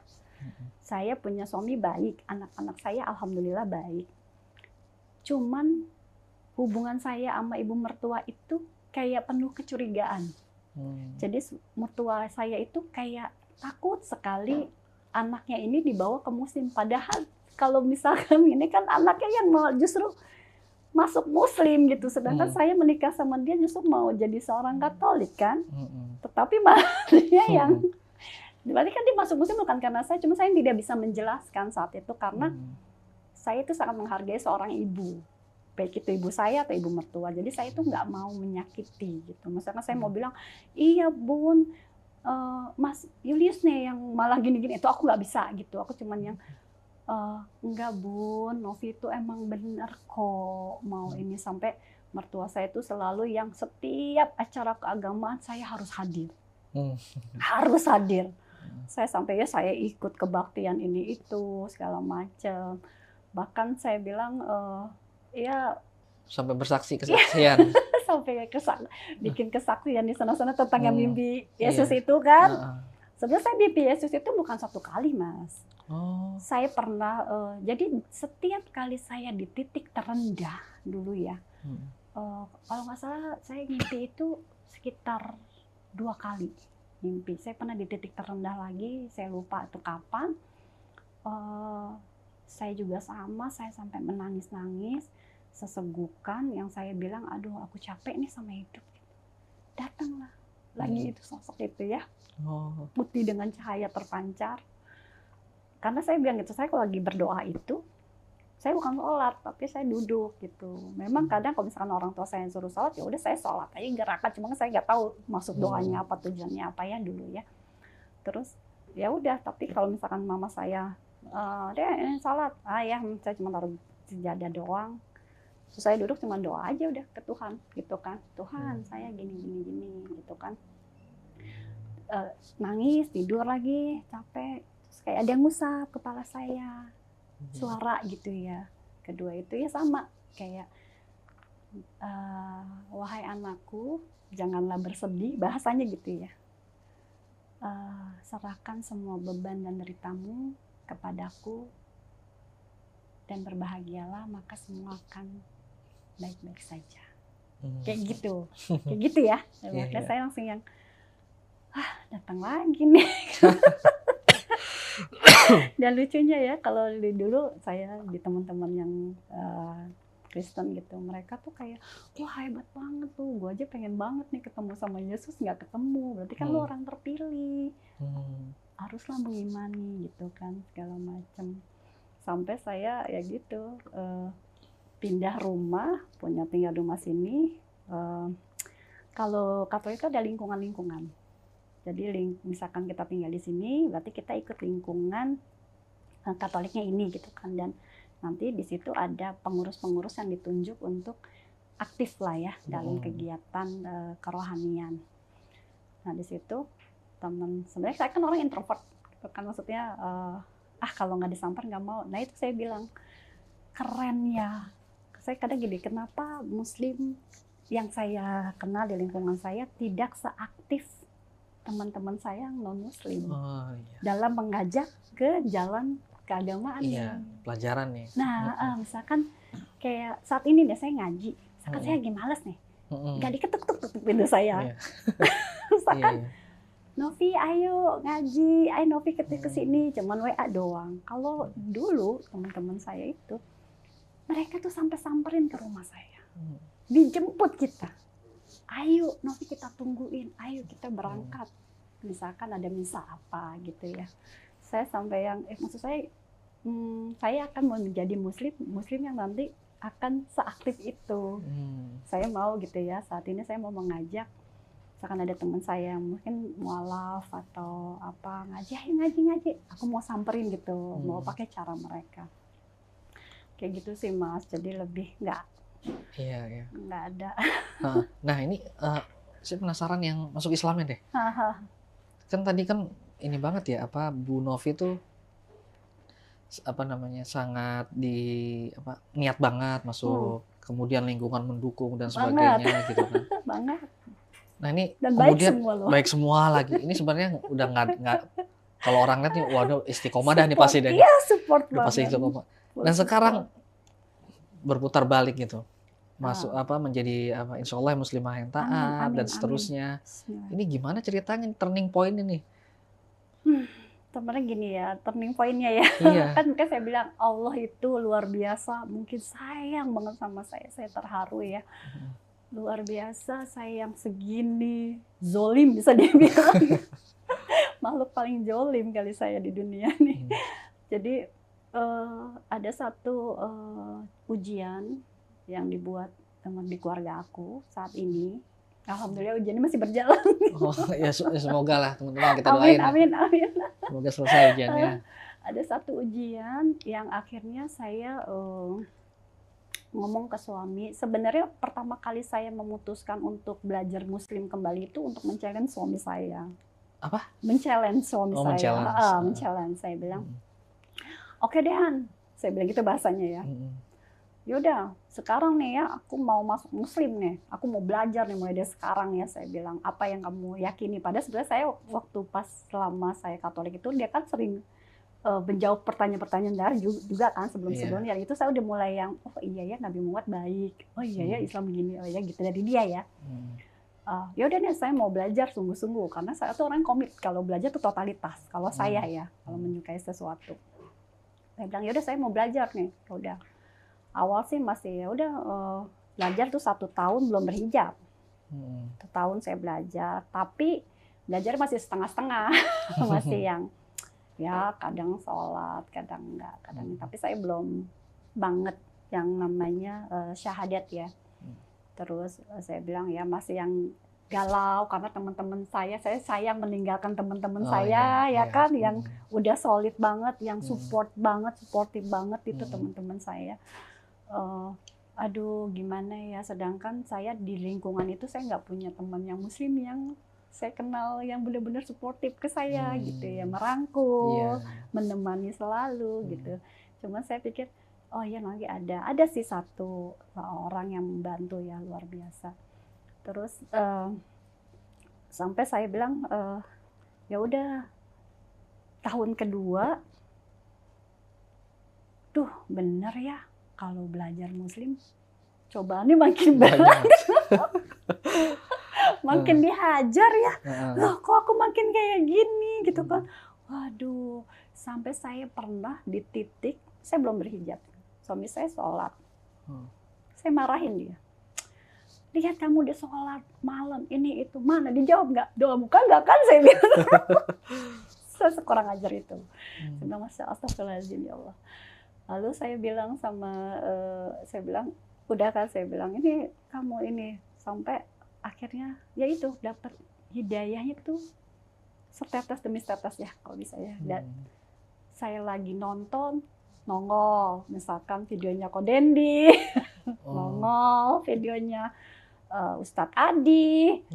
Saya punya suami baik, anak-anak saya alhamdulillah baik. Cuman hubungan saya sama ibu mertua itu kayak penuh kecurigaan. Jadi mertua saya itu kayak takut sekali anaknya ini dibawa ke muslim. Padahal kalau misalkan ini kan anaknya yang mau justru masuk muslim gitu, sedangkan saya menikah sama dia justru mau jadi seorang Katolik kan. Tetapi malah dia yang berarti kan dia masuk muslim bukan karena saya, cuma saya tidak bisa menjelaskan saat itu karena saya itu sangat menghargai seorang ibu, baik itu ibu saya atau ibu mertua. Jadi saya itu nggak mau menyakiti gitu. Misalkan saya mau bilang, iya bun, Mas Julius nih yang malah gini-gini, itu aku nggak bisa gitu. Aku cuman yang enggak bun, Novi itu emang bener kok mau ini. Sampai mertua saya itu selalu yang setiap acara keagamaan saya harus hadir. Harus hadir. Saya sampai ya saya ikut kebaktian ini itu segala macam. Bahkan saya bilang ya sampai bersaksi kesaksian. Sampai bikin kesaksian di sana-sana tentang yang mimpi Yesus itu kan. Sebenarnya saya mimpi Yesus itu bukan 1 kali, Mas. Saya pernah jadi setiap kali saya di titik terendah dulu ya. Kalau nggak salah saya mimpi itu sekitar 2 kali mimpi. Saya pernah di titik terendah lagi, saya lupa itu kapan. Saya juga sama, saya sampai menangis-nangis, sesegukan yang saya bilang, aduh aku capek nih sama hidup. Datanglah lagi itu sosok itu ya. Oh. putih dengan cahaya terpancar. Karena saya bilang gitu, saya kalau lagi berdoa itu, saya bukan sholat, tapi saya duduk gitu. Memang kadang kalau misalkan orang tua saya yang suruh sholat, ya udah saya sholat aja gerakan. Cuma saya nggak tahu maksud doanya apa, tujuannya apa ya dulu ya. Terus ya udah, tapi kalau misalkan mama saya, deh ini sholat, ya saya cuma taruh sejadah doang. Terus saya duduk cuma doa aja udah ke Tuhan gitu kan. Tuhan saya gini gitu kan. Nangis, tidur lagi, capek. Terus kayak ada yang ngusap kepala saya, suara gitu ya. Kedua itu ya sama kayak wahai anakku, janganlah bersedih, bahasanya gitu ya. Serahkan semua beban dan deritamu kepadaku dan berbahagialah, maka semua akan baik-baik saja. Kayak gitu ya. Makanya saya langsung yang datang lagi nih. Dan lucunya ya, kalau dulu saya di teman-teman yang Kristen gitu, mereka tuh kayak, wah hebat banget tuh, gue aja pengen banget nih ketemu sama Yesus, nggak ketemu, berarti kan lu orang terpilih, haruslah mengimani gitu kan, segala macam. Sampai saya ya gitu, pindah rumah, punya tinggal di rumah sini. Kalau Katolik itu ada lingkungan-lingkungan. Jadi misalkan kita tinggal di sini, berarti kita ikut lingkungan Katoliknya ini gitu kan. Dan nanti di situ ada pengurus-pengurus yang ditunjuk untuk aktif lah ya dalam kegiatan kerohanian. Nah di situ sebenarnya saya kan orang introvert, gitu kan, maksudnya kalau nggak disamper nggak mau. Nah itu saya bilang keren ya. Saya kadang gini, kenapa Muslim yang saya kenal di lingkungan saya tidak seaktif teman-teman saya yang non-Muslim dalam mengajak ke jalan keagamaan. Iya, pelajaran nih. Nah, misalkan kayak saat ini deh saya ngaji, misalkan saya lagi males nih, nggak diketuk-tuk pintu saya. Misalkan, Novi ayo ngaji, ayo Novi ketik ke sini, cuman WA doang. Kalau dulu teman-teman saya itu, mereka tuh sampai samperin ke rumah saya, dijemput kita. Ayo Novi kita tungguin, ayo kita berangkat. Misalkan ada misa apa gitu ya. Saya sampai yang, maksud saya akan menjadi muslim yang nanti akan seaktif itu. Saya mau gitu ya, saat ini saya mau mengajak, misalkan ada teman saya yang mungkin mualaf atau apa, ngaji, aku mau samperin gitu, mau pakai cara mereka. Kayak gitu sih Mas, jadi lebih nggak ada. Nah ini saya penasaran yang masuk Islamnya deh. Kan tadi kan ini banget ya, Bu Novi tuh sangat niat banget masuk, kemudian lingkungan mendukung dan sebagainya gitu kan. Banget. Nah ini dan kemudian baik semua lagi. Ini sebenarnya udah nggak kalau orang lihat nih, waduh istiqomah dah nih pasti deh. Iya, support banget. Pasti istiqomah. Dan sekarang berputar balik gitu, masuk menjadi insya Allah muslimah yang taat dan seterusnya. Ini gimana ceritanya turning point ini? Sebenarnya gini ya, turning point-nya ya. Kan saya bilang Allah itu luar biasa, mungkin sayang banget sama saya terharu ya. Luar biasa, sayang segini, zolim bisa dibilang. Makhluk paling zolim kali saya di dunia nih. Jadi ada satu ujian yang dibuat di keluarga aku saat ini. Alhamdulillah ujiannya masih berjalan. Ya semoga lah teman-teman, kita doain. Amin. Semoga selesai ujiannya. Ada satu ujian yang akhirnya saya ngomong ke suami. Sebenarnya pertama kali saya memutuskan untuk belajar Muslim kembali itu untuk men-challenge suami saya. Apa? Men-challenge suami saya. Men-challenge. Saya bilang, oke deh Han, saya bilang gitu bahasanya ya. Yaudah, sekarang nih ya, aku mau masuk Muslim nih. Aku mau belajar nih mulai dari sekarang ya. Saya bilang, apa yang kamu yakini? Padahal sebenarnya saya waktu pas selama saya Katolik itu, dia kan sering menjawab pertanyaan-pertanyaan dari juga kan sebelum-sebelumnya. Itu saya udah mulai yang, oh iya ya Nabi Muhammad baik. Oh iya ya Islam begini. Oh iya gitu dari dia ya. Yaudah nih saya mau belajar sungguh-sungguh. Karena saya tuh orang komit. Kalau belajar tuh totalitas. Kalau saya ya, kalau menyukai sesuatu. Saya bilang, yaudah saya mau belajar nih. Udah. Awal sih masih ya udah belajar tuh 1 tahun belum berhijab. 1 tahun saya belajar, tapi belajar masih setengah-setengah, masih yang ya kadang sholat, kadang enggak, kadang tapi saya belum banget yang namanya syahadat ya. Terus saya bilang ya masih yang galau karena teman-teman saya sayang meninggalkan teman-teman saya ya kan yang udah solid banget, yang support banget, suportif banget itu teman-teman saya. Aduh gimana ya, sedangkan saya di lingkungan itu saya nggak punya teman yang muslim yang saya kenal yang benar-benar suportif ke saya gitu ya, merangkul, menemani selalu gitu. Cuma saya pikir oh ya nanti ada sih satu orang yang membantu ya luar biasa. Terus sampai saya bilang ya udah tahun kedua, tuh bener ya kalau belajar muslim cobaannya makin berat, makin dihajar ya. Loh kok aku makin kayak gini gitu kan. Waduh, sampai saya pernah di titik saya belum berhijab. Suami saya sholat. Saya marahin dia. Lihat kamu udah sholat malam, ini itu. Mana dijawab nggak? Doa muka nggak kan? Saya bilang. Saya sekurang ajar itu. Saya bilang, astagfirullahaladzim ya Allah. Lalu saya bilang saya bilang, udah kan saya bilang, ini kamu ini. Sampai akhirnya, ya itu, dapat hidayahnya tuh setetes demi setetes ya, kalau bisa ya. Dan saya lagi nonton, nongol, misalkan videonya Kodendi, nongol videonya Ustadz Adi,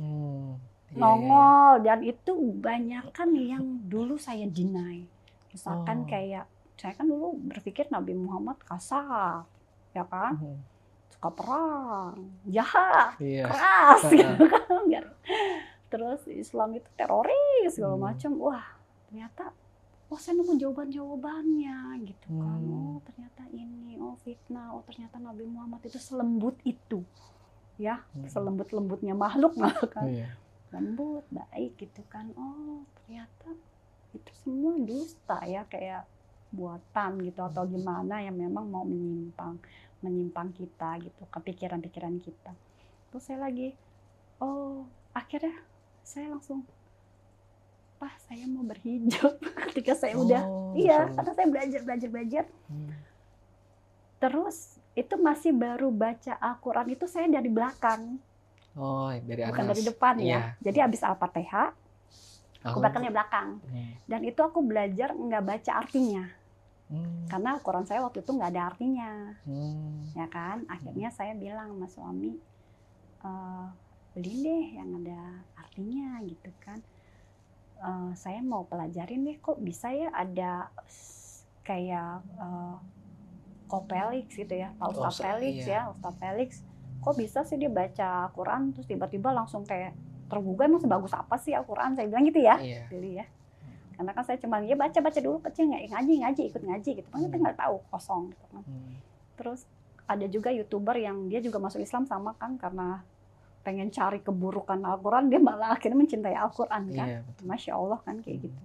nongol, dan itu banyak kan yang dulu saya deny. Misalkan kayak, saya kan dulu berpikir Nabi Muhammad kasar, ya kan, suka perang, jahat, keras, gitu kan. Terus Islam itu teroris, segala macam. Wah, ternyata saya nemu jawaban-jawabannya gitu kan. Oh ternyata ini, fitnah, ternyata Nabi Muhammad itu selembut itu. Ya, selembut-lembutnya makhluk kan. Lembut, baik gitu kan. Oh ternyata itu semua dusta ya, kayak buatan gitu atau gimana yang memang mau menyimpang kita gitu, kepikiran-pikiran kita. Terus saya lagi, akhirnya saya langsung, Pak, saya mau berhijab. Ketika saya udah, karena saya belajar. Terus itu masih baru baca Al-Quran itu saya dari belakang. Bukan dari depan ya. Jadi habis Al-Fatihah, aku bacanya belakang. Dan itu aku belajar nggak baca artinya. Karena Al-Quran saya waktu itu nggak ada artinya. Ya kan? Akhirnya saya bilang sama suami, beli deh yang ada artinya gitu kan. Saya mau pelajarin deh, kok bisa ya ada kayak Kopelix gitu ya, Pak Ustadz Felix ya, Ustadz Felix. Kok bisa sih dia baca Al-Quran terus tiba-tiba langsung kayak tergugah, emang sebagus apa sih Al-Quran? Saya bilang gitu ya, dulu ya. Karena kan saya cuma ya baca dulu kecil, nggak ngaji, ikut ngaji gitu. Kan kita nggak tahu, kosong gitu kan. Terus ada juga YouTuber yang dia juga masuk Islam sama kan, karena pengen cari keburukan Al-Quran, dia malah akhirnya mencintai Al-Quran kan. Masya Allah kan kayak gitu.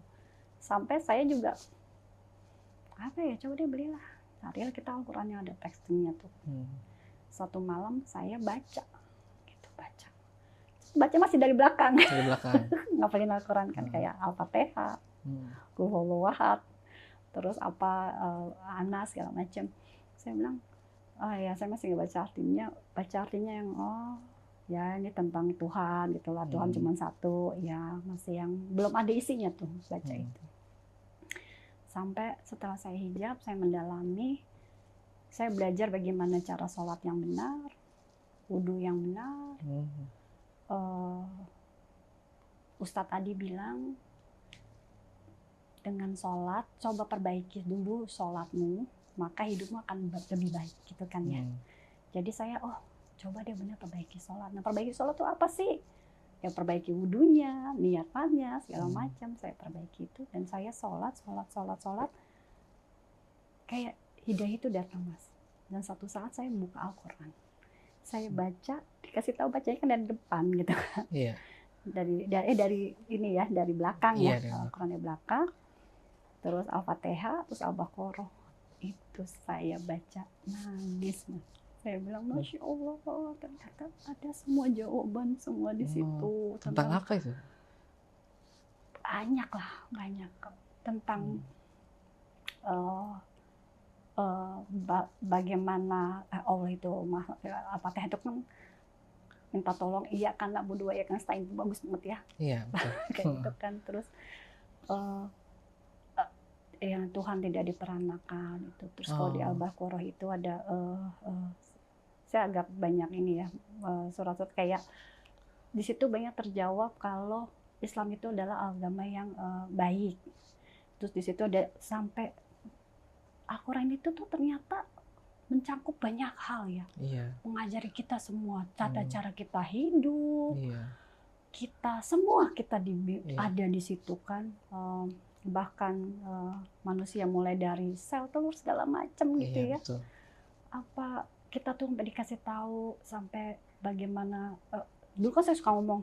Sampai saya juga, apa ya, coba deh belilah. Carilah kita Al-Quran yang ada teksturnya tuh. Suatu malam saya baca. Baca masih dari belakang. Ngapalin Al-Quran kan, kayak Al-Fatihah, Qul huwallahu ahad, terus Anas segala macam. Saya bilang, ya saya masih nggak baca artinya yang ya ini tentang Tuhan gitulah, Tuhan cuma satu, ya masih yang belum ada isinya tuh baca itu. Sampai setelah saya hijab, saya mendalami, saya belajar bagaimana cara sholat yang benar, wudhu yang benar. Ustadz Adi bilang, dengan sholat, coba perbaiki dulu sholatmu, maka hidupmu akan lebih baik, gitu kan ya. Jadi saya, coba deh benar perbaiki sholat. Nah, perbaiki sholat itu apa sih? Ya perbaiki wudhunya, niatannya, segala macam. Saya perbaiki itu, dan saya sholat. Kayak hidayah itu datang, Mas. Dan satu saat saya buka Al-Quran. Saya baca, dikasih tahu bacanya kan dari depan gitu kan. Dari ini ya, dari belakang ya. Al-Quran dari belakang. Terus Al-Fatihah, terus Al-Baqarah. Itu saya baca, nangis, Mas. Saya bilang, Masya Allah, ternyata ada semua jawaban semua di situ. Tentang apa itu? banyak lah, banyak tentang bagaimana Allah itu apa itu kan minta tolong iya kan nak berdua ya kan stain itu bagus banget ya. Iya, betul. Kayak gitu kan. Terus yang Tuhan tidak diperanakan itu. Terus kalau di Al-Baqarah itu ada saya agak banyak ini ya surat-surat kayak di situ banyak terjawab kalau Islam itu adalah agama yang baik. Terus di situ ada sampai Al-Quran itu tuh ternyata mencakup banyak hal ya. Iya. Mengajari kita semua tata cara kita hidup. Iya. Kita semua kita ada di situ kan. Bahkan manusia mulai dari sel telur segala macam gitu ya. Betul. Apa kita tuh dikasih tahu sampai bagaimana dulu kan saya suka ngomong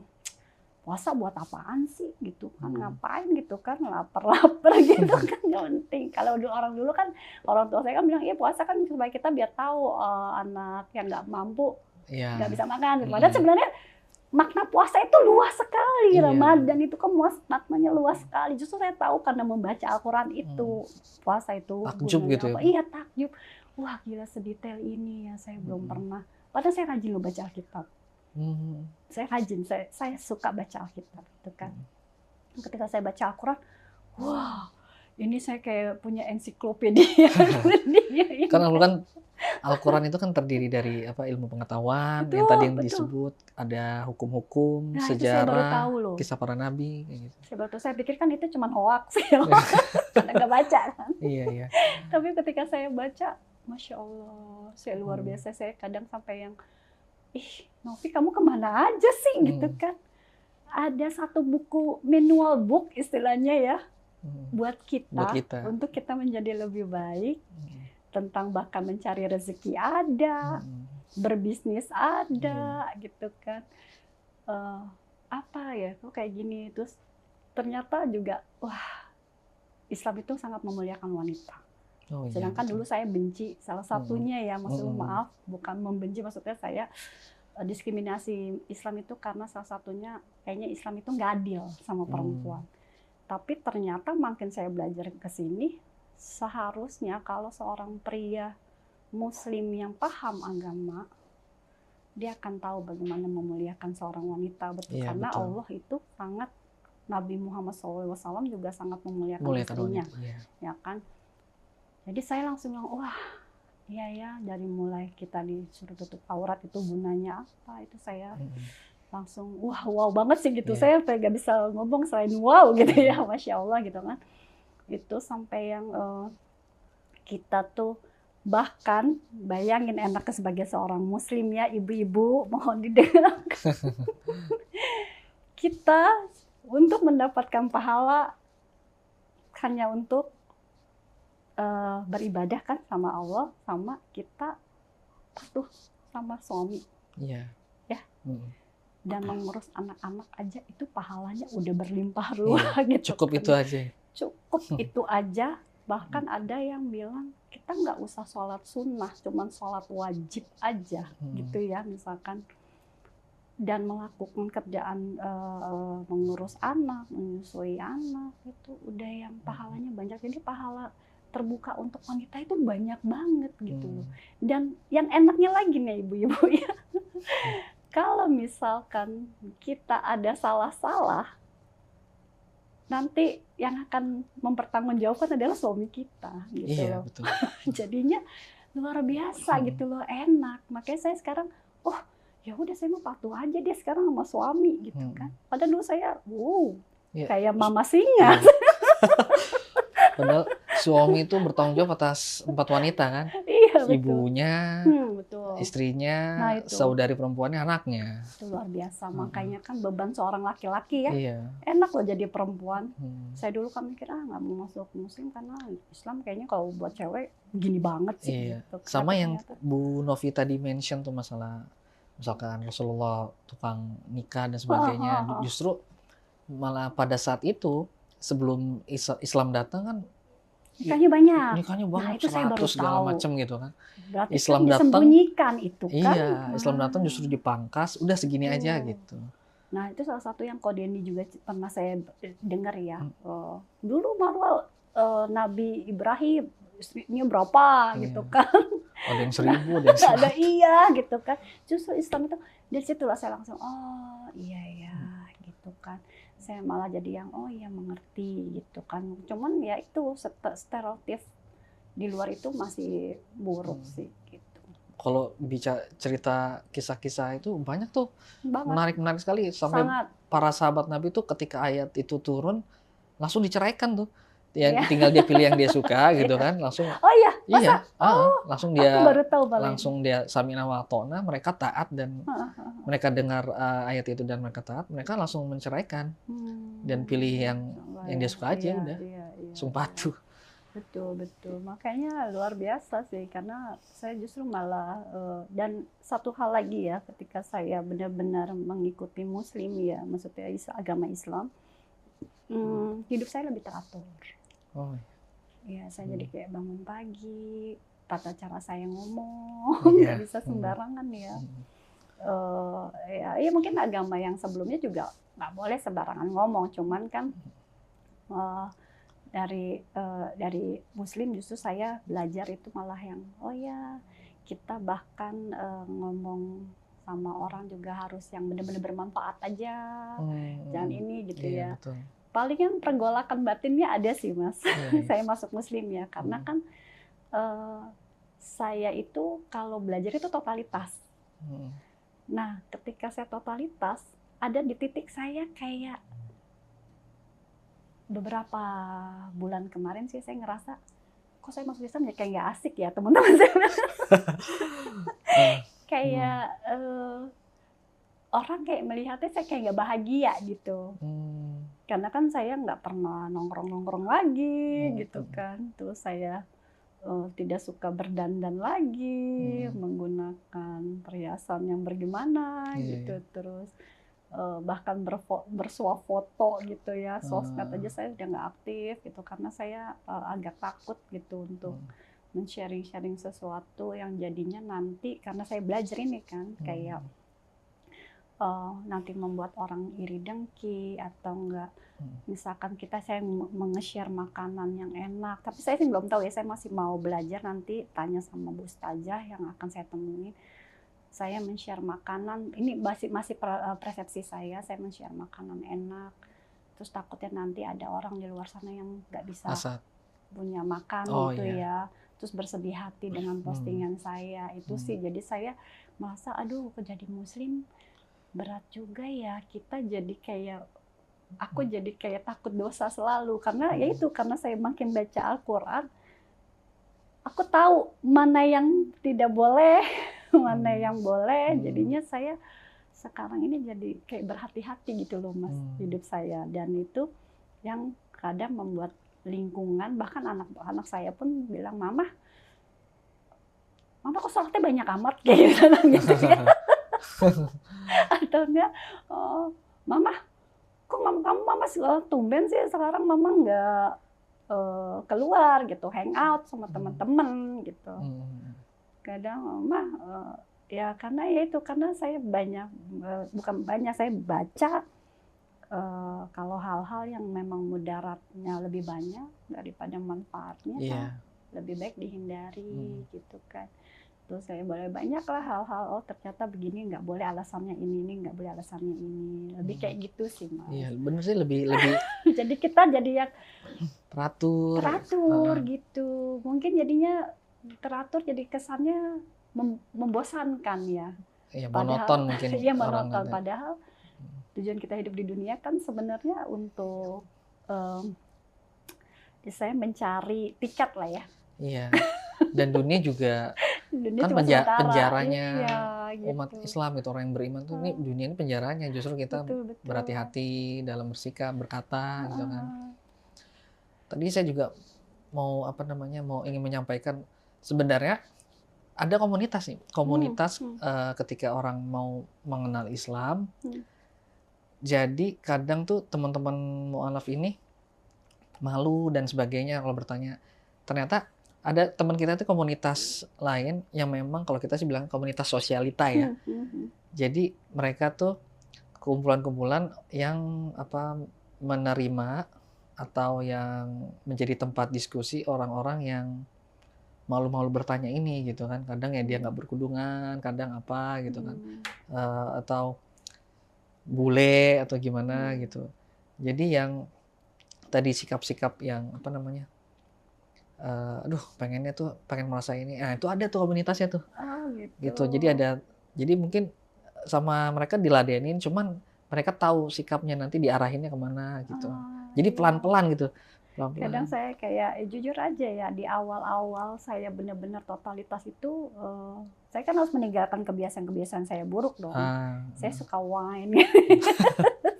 puasa buat apaan sih gitu kan, ngapain gitu kan, lapar gitu kan, nggak penting. Kalau orang dulu kan orang tua saya kan bilang iya puasa kan supaya kita biar tahu anak yang nggak mampu nggak bisa makan. Padahal sebenarnya makna puasa itu luas sekali. Ramadan itu kan maknanya luas sekali. Justru saya tahu karena membaca Al-Quran itu puasa itu takjub gitu ya. Iya takjub. Wah gila sedetail ini ya saya belum pernah. Padahal saya rajin loh baca Alkitab. Saya rajin, saya suka baca Alkitab gitu kan. Ketika saya baca Al-Quran, wah ini saya kayak punya ensiklopedia. Karena kan Al-Quran itu kan terdiri dari ilmu pengetahuan, yang tadi yang disebut ada hukum-hukum, sejarah, kisah para nabi. Gitu. Saya pikir kan itu cuma hoaks, karena nggak baca kan. Iya. Tapi ketika saya baca, Masya Allah, saya luar biasa. Saya kadang sampai yang Novi kamu kemana aja sih gitu kan. Ada satu buku manual book istilahnya ya buat kita untuk kita menjadi lebih baik, tentang bahkan mencari rezeki ada, berbisnis ada gitu kan. Apa ya kok kayak gini. Terus ternyata juga wah Islam itu sangat memuliakan wanita. Sedangkan dulu saya benci salah satunya ya, maksudnya maaf bukan membenci, maksudnya saya diskriminasi Islam itu karena salah satunya kayaknya Islam itu nggak adil sama perempuan. Tapi ternyata makin saya belajar ke sini, seharusnya kalau seorang pria Muslim yang paham agama, dia akan tahu bagaimana memuliakan seorang wanita, karena betul. Allah itu sangat, Nabi Muhammad SAW juga sangat memuliakan istrinya, ya kan. Jadi saya langsung bilang, wah, iya ya, dari mulai kita disuruh tutup aurat itu gunanya apa, itu saya langsung, wow banget sih gitu. Saya nggak bisa ngomong selain wow gitu ya, Masya Allah gitu kan. Itu sampai yang kita tuh, bahkan bayangin enaknya sebagai seorang Muslim ya, ibu-ibu mohon didengar. Kita untuk mendapatkan pahala hanya untuk beribadah kan sama Allah, sama kita patuh sama suami, ya, dan mengurus anak-anak aja itu pahalanya udah berlimpah ruah gitu. Cukup kan. Itu aja. Cukup itu aja. Bahkan ada yang bilang kita nggak usah sholat sunnah, cuman sholat wajib aja gitu ya misalkan. Dan melakukan kerjaan mengurus anak, menyusui anak itu udah yang pahalanya banyak. Jadi pahala terbuka untuk wanita itu banyak banget gitu loh. Dan yang enaknya lagi nih ibu-ibu ya, kalau misalkan kita ada salah-salah, nanti yang akan mempertanggungjawabkan adalah suami kita gitu loh. Betul. Jadinya luar biasa gitu loh, enak. Makanya saya sekarang, ya udah saya mau patuh aja dia sekarang sama suami gitu kan. Padahal dulu saya, kayak mama singa. Padahal suami itu bertanggung jawab atas 4 wanita kan. Iya, betul. Ibunya, betul. Istrinya, saudari perempuannya, anaknya. Itu luar biasa. Makanya kan beban seorang laki-laki ya. Enak loh jadi perempuan. Saya dulu kan mikir, nggak mau masuk Muslim karena Islam kayaknya kalau buat cewek gini banget sih. Gitu. Sama yang Bu Novi tadi mention tuh masalah, misalkan Rasulullah tukang nikah dan sebagainya. Justru malah pada saat itu, sebelum Islam datang kan nikahnya banyak. Nah, itu 100 segala macam gitu kan. Berarti Islam kan disembunyikan itu kan. Iya, Islam datang justru dipangkas, udah segini aja gitu. Nah, itu salah satu yang Kodeni juga pernah saya dengar ya. Dulu malah Nabi Ibrahim istrinya berapa gitu kan. Ada yang 1000, ada yang 100. Ada iya gitu kan. Justru Islam itu dari situlah saya langsung oh iya ya gitu kan. Saya malah jadi yang oh iya mengerti gitu kan. Cuman ya itu stereotip di luar itu masih buruk sih gitu. Kalau bicara cerita kisah-kisah itu banyak tuh, Banget. menarik sekali sampai Sangat. para sahabat Nabi tuh ketika ayat itu turun langsung diceraikan tuh. Ya Iya. tinggal dia pilih yang dia suka gitu kan, langsung Oh iya, masa? langsung Aku baru tahu langsung dia samina wa ta'na, mereka taat dan mereka dengar ayat itu dan mereka taat, mereka langsung menceraikan dan pilih yang dia suka aja udah. Langsung patuh. Betul. Makanya luar biasa sih, karena saya justru malah dan satu hal lagi ya, ketika saya benar-benar mengikuti Muslim ya, maksudnya agama Islam, hidup saya lebih teratur. Oh. Ya, saya jadi kayak bangun pagi, tata cara saya ngomong nggak bisa sembarangan ya. Ya mungkin agama yang sebelumnya juga nggak boleh sembarangan ngomong, cuman kan dari Muslim justru saya belajar itu malah yang oh ya kita bahkan ngomong sama orang juga harus yang benar-benar bermanfaat aja, jangan ini gitu ya. Betul. Palingan pergolakan batinnya ada sih Mas. Saya masuk Muslim ya, karena kan saya itu kalau belajar itu totalitas. Nah, ketika saya totalitas, ada di titik saya kayak beberapa bulan kemarin sih saya ngerasa, kok saya masuk Islam ya kayak nggak asik ya teman-teman saya. Kayak orang kayak melihatnya saya kayak nggak bahagia gitu. Karena kan saya nggak pernah nongkrong-nongkrong lagi gitu kan. Terus saya tidak suka berdandan lagi, menggunakan perhiasan yang bergimana gitu. Terus bahkan bersuah foto gitu ya, sosmed aja saya udah nggak aktif gitu. Karena saya agak takut gitu untuk men-sharing sesuatu yang jadinya nanti, karena saya belajar ini kan, kayak nanti membuat orang iri dengki atau enggak, misalkan saya menge-share makanan yang enak, tapi saya sih belum tahu ya, saya masih mau belajar, nanti tanya sama Bu Ustazah yang akan saya temui. Saya men-share makanan, ini masih persepsi saya men-share makanan enak, terus takutnya nanti ada orang di luar sana yang nggak bisa punya makan ya, terus bersedih hati dengan postingan saya itu sih. Jadi saya merasa aduh jadi Muslim berat juga ya, kita jadi kayak aku jadi kayak takut dosa selalu, karena ya itu, karena saya makin baca Al-Quran, aku tahu mana yang tidak boleh, mana yang boleh. Jadinya saya sekarang ini jadi kayak berhati-hati gitu loh Mas, hidup saya. Dan itu yang kadang membuat lingkungan, bahkan anak-anak saya pun bilang, Mama kok sholatnya banyak amat kayak gitu ya. Atau enggak, Mama kok Mama tumben sih sekarang Mama nggak keluar gitu, hangout sama teman-teman gitu. Kadang Mama ya karena ya itu, karena saya saya baca kalau hal-hal yang memang mudaratnya lebih banyak daripada manfaatnya, kan lebih baik dihindari gitu kan. Terus saya boleh banyak lah hal-hal, ternyata begini nggak boleh alasannya ini nggak boleh alasannya ini, lebih kayak gitu sih Mas. Iya bener sih, lebih jadi kita jadi yang teratur gitu, mungkin jadinya teratur jadi kesannya membosankan ya. Iya, monoton mungkin. Iya monoton, padahal tujuan kita hidup di dunia kan sebenarnya untuk saya mencari tiket lah ya. Iya. Dan dunia juga dunia kan penjaranya umat gitu. Islam itu, orang yang beriman tuh ini dunia ini penjaranya, justru kita berhati-hati dalam bersikap, berkata gitu kan. Tadi saya juga mau ingin menyampaikan, sebenarnya ada komunitas nih, ketika orang mau mengenal Islam. Jadi kadang tuh teman-teman mu'alaf ini malu dan sebagainya kalau bertanya. Ternyata ada teman kita itu komunitas lain yang memang kalau kita sih bilang komunitas sosialita ya. Jadi mereka tuh kumpulan-kumpulan yang menerima atau yang menjadi tempat diskusi orang-orang yang malu-malu bertanya ini gitu kan. Kadang ya dia nggak berkerudungan, kadang apa gitu kan. Atau bule atau gimana gitu. Jadi yang tadi sikap-sikap yang pengennya tuh pengen merasa ini. Nah, itu ada tuh komunitasnya tuh. Oh Gitu. gitu. Jadi mungkin sama mereka diladenin, cuman mereka tahu sikapnya nanti diarahinnya kemana gitu. Jadi Iya. pelan-pelan gitu. Kadang Pelan-pelan. saya kayak jujur aja ya, di awal-awal saya benar-benar totalitas itu, saya kan harus meninggalkan kebiasaan-kebiasaan saya buruk dong. Saya suka wine.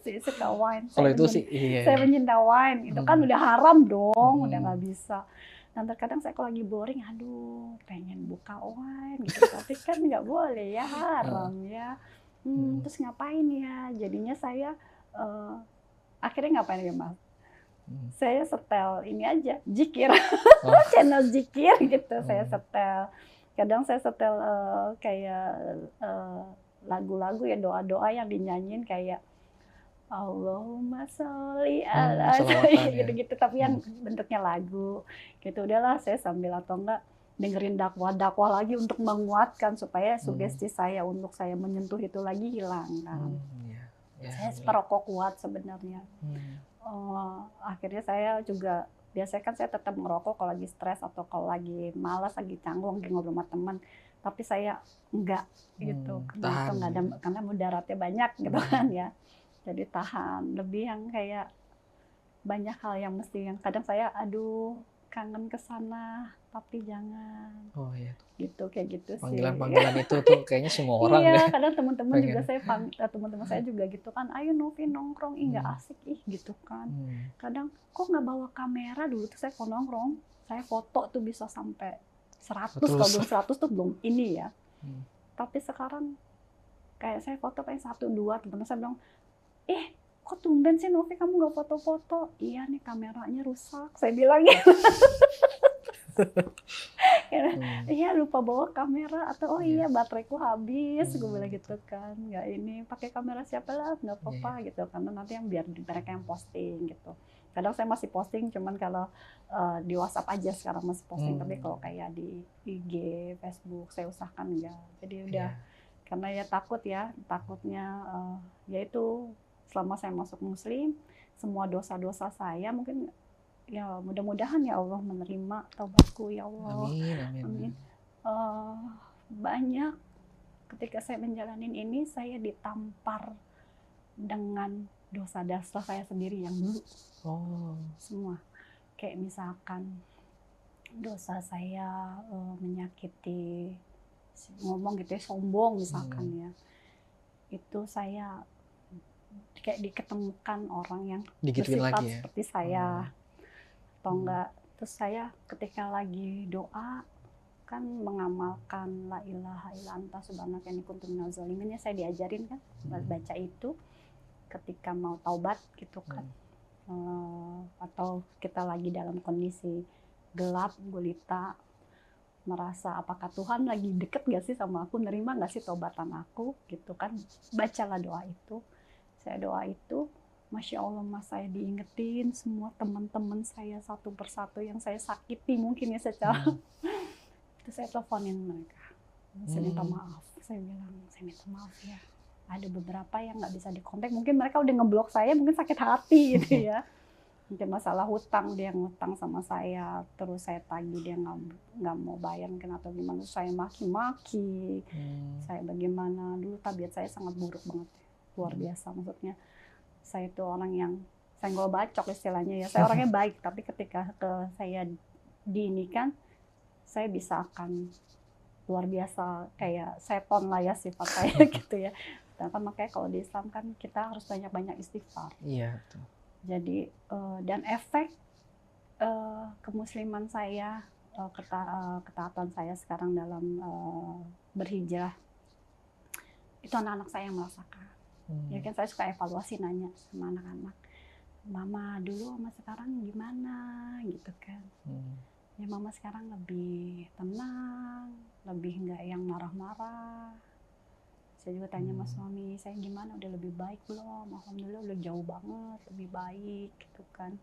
Saya suka wine. Kalau itu sih Saya pencinta wine. Itu kan udah haram dong, udah nggak bisa. Dan terkadang saya kalau lagi boring, aduh pengen buka wine gitu. Tapi kan nggak boleh ya, haram ya. Terus ngapain ya? Jadinya saya akhirnya ngapain ya Mas? Saya setel ini aja, zikir, channel zikir gitu. Saya setel. Kadang saya setel kayak lagu-lagu ya, doa-doa yang dinyanyiin kayak Allahumma sholli ala gitu-gitu, tapi yang bentuknya lagu gitu. Udahlah saya sambil atau enggak dengerin dakwah-dakwah lagi untuk menguatkan supaya sugesti saya untuk saya menyentuh itu lagi hilang kan. Saya perokok kuat sebenarnya. Akhirnya saya juga biasanya kan saya tetap merokok kalau lagi stres atau kalau lagi malas, lagi canggung, lagi ngobrol sama teman. Tapi saya enggak gitu, karena mudaratnya banyak gitu kan ya. Jadi tahan. Lebih yang kayak banyak hal yang mesti yang kadang saya aduh kangen ke sana tapi jangan. Oh iya. Gitu kayak gitu sih. Panggilan-panggilan itu tuh kayaknya semua orang deh. Iya, kadang teman-teman juga teman-teman saya juga gitu kan, ayo Novi nongkrong, nggak asik gitu kan. Kadang kok nggak bawa kamera, dulu tuh saya kalau nongkrong, saya foto tuh bisa sampai 100, kalau belum 100 tuh belum ini ya. Tapi sekarang kayak saya foto paling 1, 2, teman-teman saya bilang, kok tumben sih Novi kamu nggak foto-foto? Iya nih kameranya rusak, saya bilang gitu. Iya lupa bawa kamera atau iya bateraiku habis, gue bilang gitu kan. Nggak ini pakai kamera siapa lah, nggak apa-apa gitu, karena nanti yang biar mereka yang posting gitu. Kadang saya masih posting, cuman kalau di WhatsApp aja sekarang masih posting, tapi kalau kayak di IG, Facebook saya usahakan enggak. Jadi udah karena ya takutnya yaitu selama saya masuk Muslim, semua dosa-dosa saya mungkin ya mudah-mudahan ya Allah menerima taubatku ya Allah. Amin. Banyak ketika saya menjalanin ini saya ditampar dengan dosa-dosa saya sendiri yang dulu. Semua kayak misalkan dosa saya menyakiti, ngomong gitu ya, sombong misalkan ya. Itu saya kayak diketemukan orang yang bersifat seperti saya. Atau enggak, terus saya ketika lagi doa kan mengamalkan la ilaha illa anta subhanaka inni kuntu minaz zalimin, ya saya diajarin kan baca itu ketika mau taubat gitu kan. Atau kita lagi dalam kondisi gelap gulita, merasa apakah Tuhan lagi deket gak sih sama aku, nerima gak sih taubatan aku gitu kan, bacalah doa itu. Saya doa itu, Masya Allah Mas, saya diingetin semua teman-teman saya satu persatu yang saya sakiti mungkin ya secara itu saya teleponin mereka, saya minta maaf, saya bilang saya minta maaf ya, ada beberapa yang nggak bisa dikontak, mungkin mereka udah ngeblok saya, mungkin sakit hati gitu ya, mungkin masalah hutang, dia ngutang sama saya terus saya tagih, dia nggak mau bayar mungkin atau gimana, saya maki-maki, saya bagaimana, dulu tabiat saya sangat buruk banget, luar biasa, maksudnya saya itu orang yang senggol bacok istilahnya ya. Saya orangnya baik, tapi ketika saya diinikan, saya bisa akan luar biasa kayak seton lah ya sifat saya gitu ya. Dan makanya kalau di Islam kan kita harus banyak-banyak istighfar. Iya. Betul. Jadi dan efek kemusliman saya, ketaatan saya sekarang dalam berhijrah, itu anak-anak saya yang merasakan. Ya kan saya suka evaluasi, nanya sama anak-anak, Mama dulu sama sekarang gimana gitu kan. Ya Mama sekarang lebih tenang, lebih nggak yang marah-marah. Saya juga tanya sama suami saya, gimana, udah lebih baik belum? Alhamdulillah udah jauh banget lebih baik gitu kan.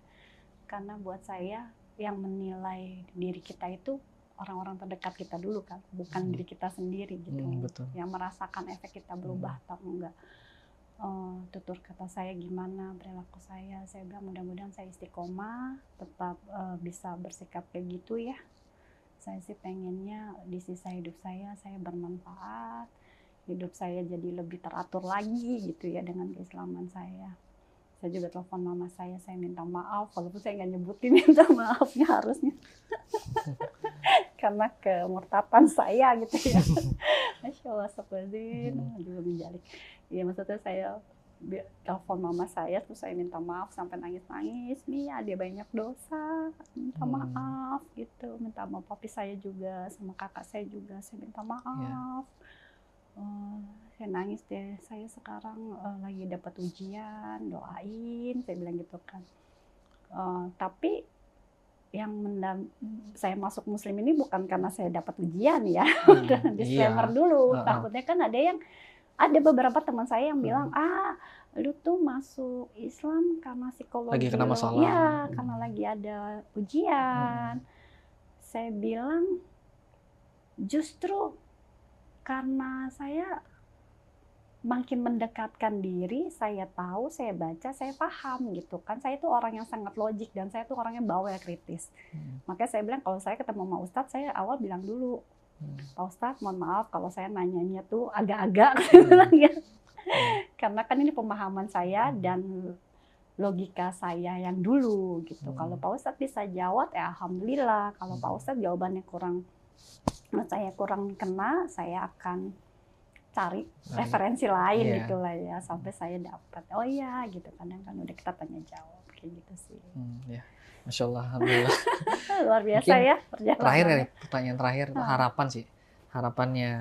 Karena buat saya yang menilai diri kita itu orang-orang terdekat kita dulu kan, bukan diri kita sendiri gitu. Betul. Yang merasakan efek kita berubah atau enggak. Tutur kata saya gimana, perilaku saya bilang mudah-mudahan saya istiqomah, tetap bisa bersikap kayak gitu ya. Saya sih pengennya di sisa hidup saya bermanfaat, hidup saya jadi lebih teratur lagi gitu ya dengan keislaman saya. Saya juga telepon mama saya minta maaf, walaupun saya nggak nyebutin minta maafnya harusnya. Karena kemurtatan saya gitu ya. Masya Allah, astagfirullahaladzim, juga menjalik. Ya maksudnya saya telepon mama saya, terus saya minta maaf sampai nangis-nangis. Mia, dia banyak dosa, minta maaf gitu. Minta maaf papi saya juga, sama kakak saya juga, saya minta maaf. Saya nangis deh, saya sekarang lagi dapat ujian, doain, saya bilang gitu kan. Tapi yang saya masuk muslim ini bukan karena saya dapat ujian ya. Disclaimer dulu, takutnya kan ada beberapa teman saya yang bilang, lu tuh masuk Islam karena psikologi lagi kena masalah. Ya, karena lagi ada ujian. Saya bilang justru karena saya makin mendekatkan diri, saya tahu, saya baca, saya paham gitu kan. Saya itu orang yang sangat logik dan saya itu orang yang bawel kritis. Makanya saya bilang kalau saya ketemu sama Ustadz, saya awal bilang dulu, Pak Ustadz mohon maaf kalau saya nanyanya tuh agak-agak. Karena kan ini pemahaman saya dan logika saya yang dulu gitu. Kalau Pak Ustadz bisa jawab, ya alhamdulillah. Kalau Pak Ustadz jawabannya saya kurang kena, saya akan cari referensi lain gitu lah ya, sampai saya dapat. Oh iya gitu, kadang kan udah kita tanya jawab kayak gitu sih. Ya. Masya Allah, alhamdulillah. Luar biasa ya perjalanan. Terakhir ya, pertanyaan terakhir, harapan sih. Harapannya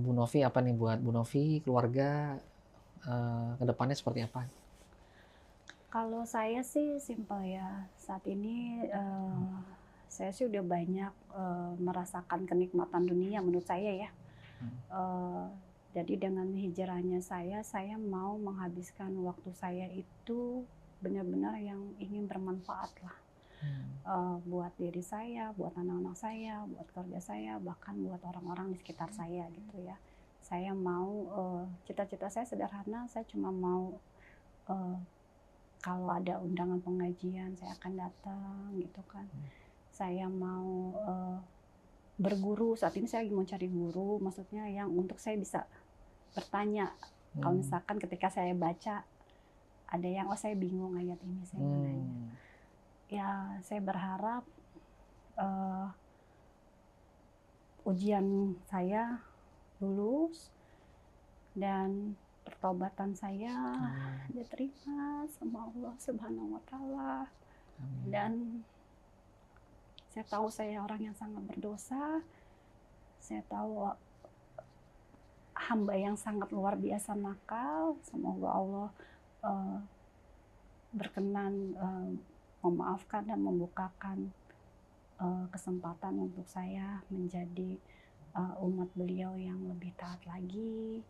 Bu Novi apa nih buat Bu Novi, keluarga, kedepannya seperti apa? Kalau saya sih simpel ya, saat ini saya sih udah banyak merasakan kenikmatan dunia menurut saya ya. Jadi dengan hijrahnya saya mau menghabiskan waktu saya itu benar-benar yang ingin bermanfaat lah. Buat diri saya, buat anak-anak saya, buat keluarga saya, bahkan buat orang-orang di sekitar saya gitu ya. Saya mau, cita-cita saya sederhana, saya cuma mau kalau ada undangan pengajian saya akan datang gitu kan. Saya mau berguru, saat ini saya lagi mau cari guru, maksudnya yang untuk saya bisa bertanya. Kalau misalkan ketika saya baca ada yang saya bingung ayat ini, saya mau nanya. Ya saya berharap ujian saya lulus dan pertobatan saya diterima sama Allah Subhanahu wa Ta'ala. Dan saya tahu saya orang yang sangat berdosa. Saya tahu hamba yang sangat luar biasa nakal. Semoga Allah berkenan memaafkan dan membukakan kesempatan untuk saya menjadi umat beliau yang lebih taat lagi,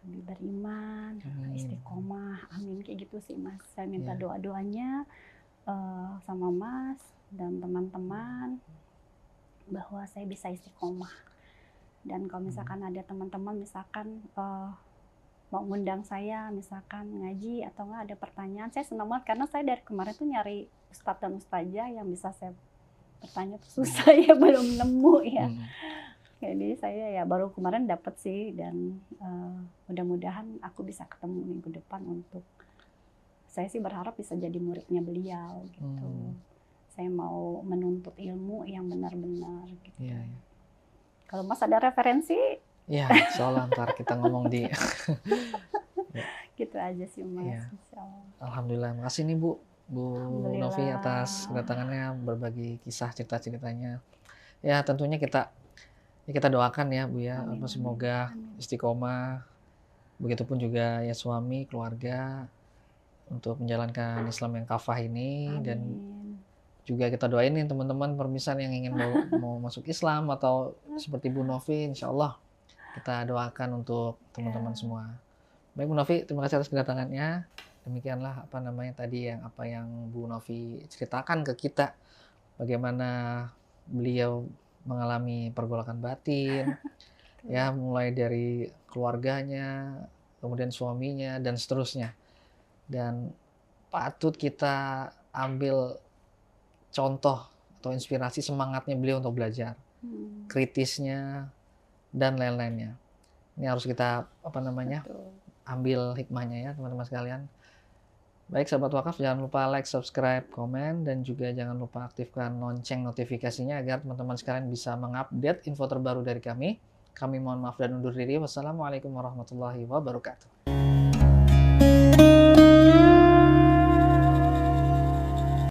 lebih beriman, istiqomah. Amin, kayak gitu sih Mas. Saya minta doa-doanya sama Mas dan teman-teman bahwa saya bisa istiqomah. Dan kalau misalkan ada teman-teman misalkan mau ngundang saya misalkan ngaji atau nggak ada pertanyaan, saya senang banget karena saya dari kemarin tuh nyari ustadz dan ustazah yang bisa saya bertanya tuh susah ya, belum nemu ya. Jadi saya ya baru kemarin dapat sih, dan mudah-mudahan aku bisa ketemu minggu depan untuk saya sih berharap bisa jadi muridnya beliau gitu. Saya mau menuntut ilmu yang benar-benar gitu. Kalau Mas ada referensi? Ya, insyaallah ntar kita ngomong di. Gitu aja sih Mas. Alhamdulillah, makasih nih Bu Novi atas kedatangannya, berbagi kisah cerita-ceritanya. Ya tentunya kita doakan ya Bu ya, semoga istiqomah. Begitupun juga ya suami, keluarga untuk menjalankan Islam yang kafah ini. Dan juga kita doainin teman-teman permisan yang ingin mau masuk Islam atau seperti Bu Novi, insya Allah Kita doakan untuk teman-teman Ya. semua. Baik Bu Novi, terima kasih atas kedatangannya. Demikianlah tadi apa yang Bu Novi ceritakan ke kita, bagaimana beliau mengalami pergolakan batin, ya Betul. mulai dari keluarganya, kemudian suaminya dan seterusnya. Dan patut kita ambil contoh atau inspirasi semangatnya beliau untuk belajar, Hmm, kritisnya dan lain-lainnya. Ini harus kita betul. ambil hikmahnya ya teman-teman sekalian. Baik sahabat wakaf, jangan lupa like, subscribe, komen, dan juga jangan lupa aktifkan lonceng notifikasinya agar teman-teman sekalian bisa mengupdate info terbaru dari kami. Kami mohon maaf dan undur diri. Wassalamualaikum warahmatullahi wabarakatuh.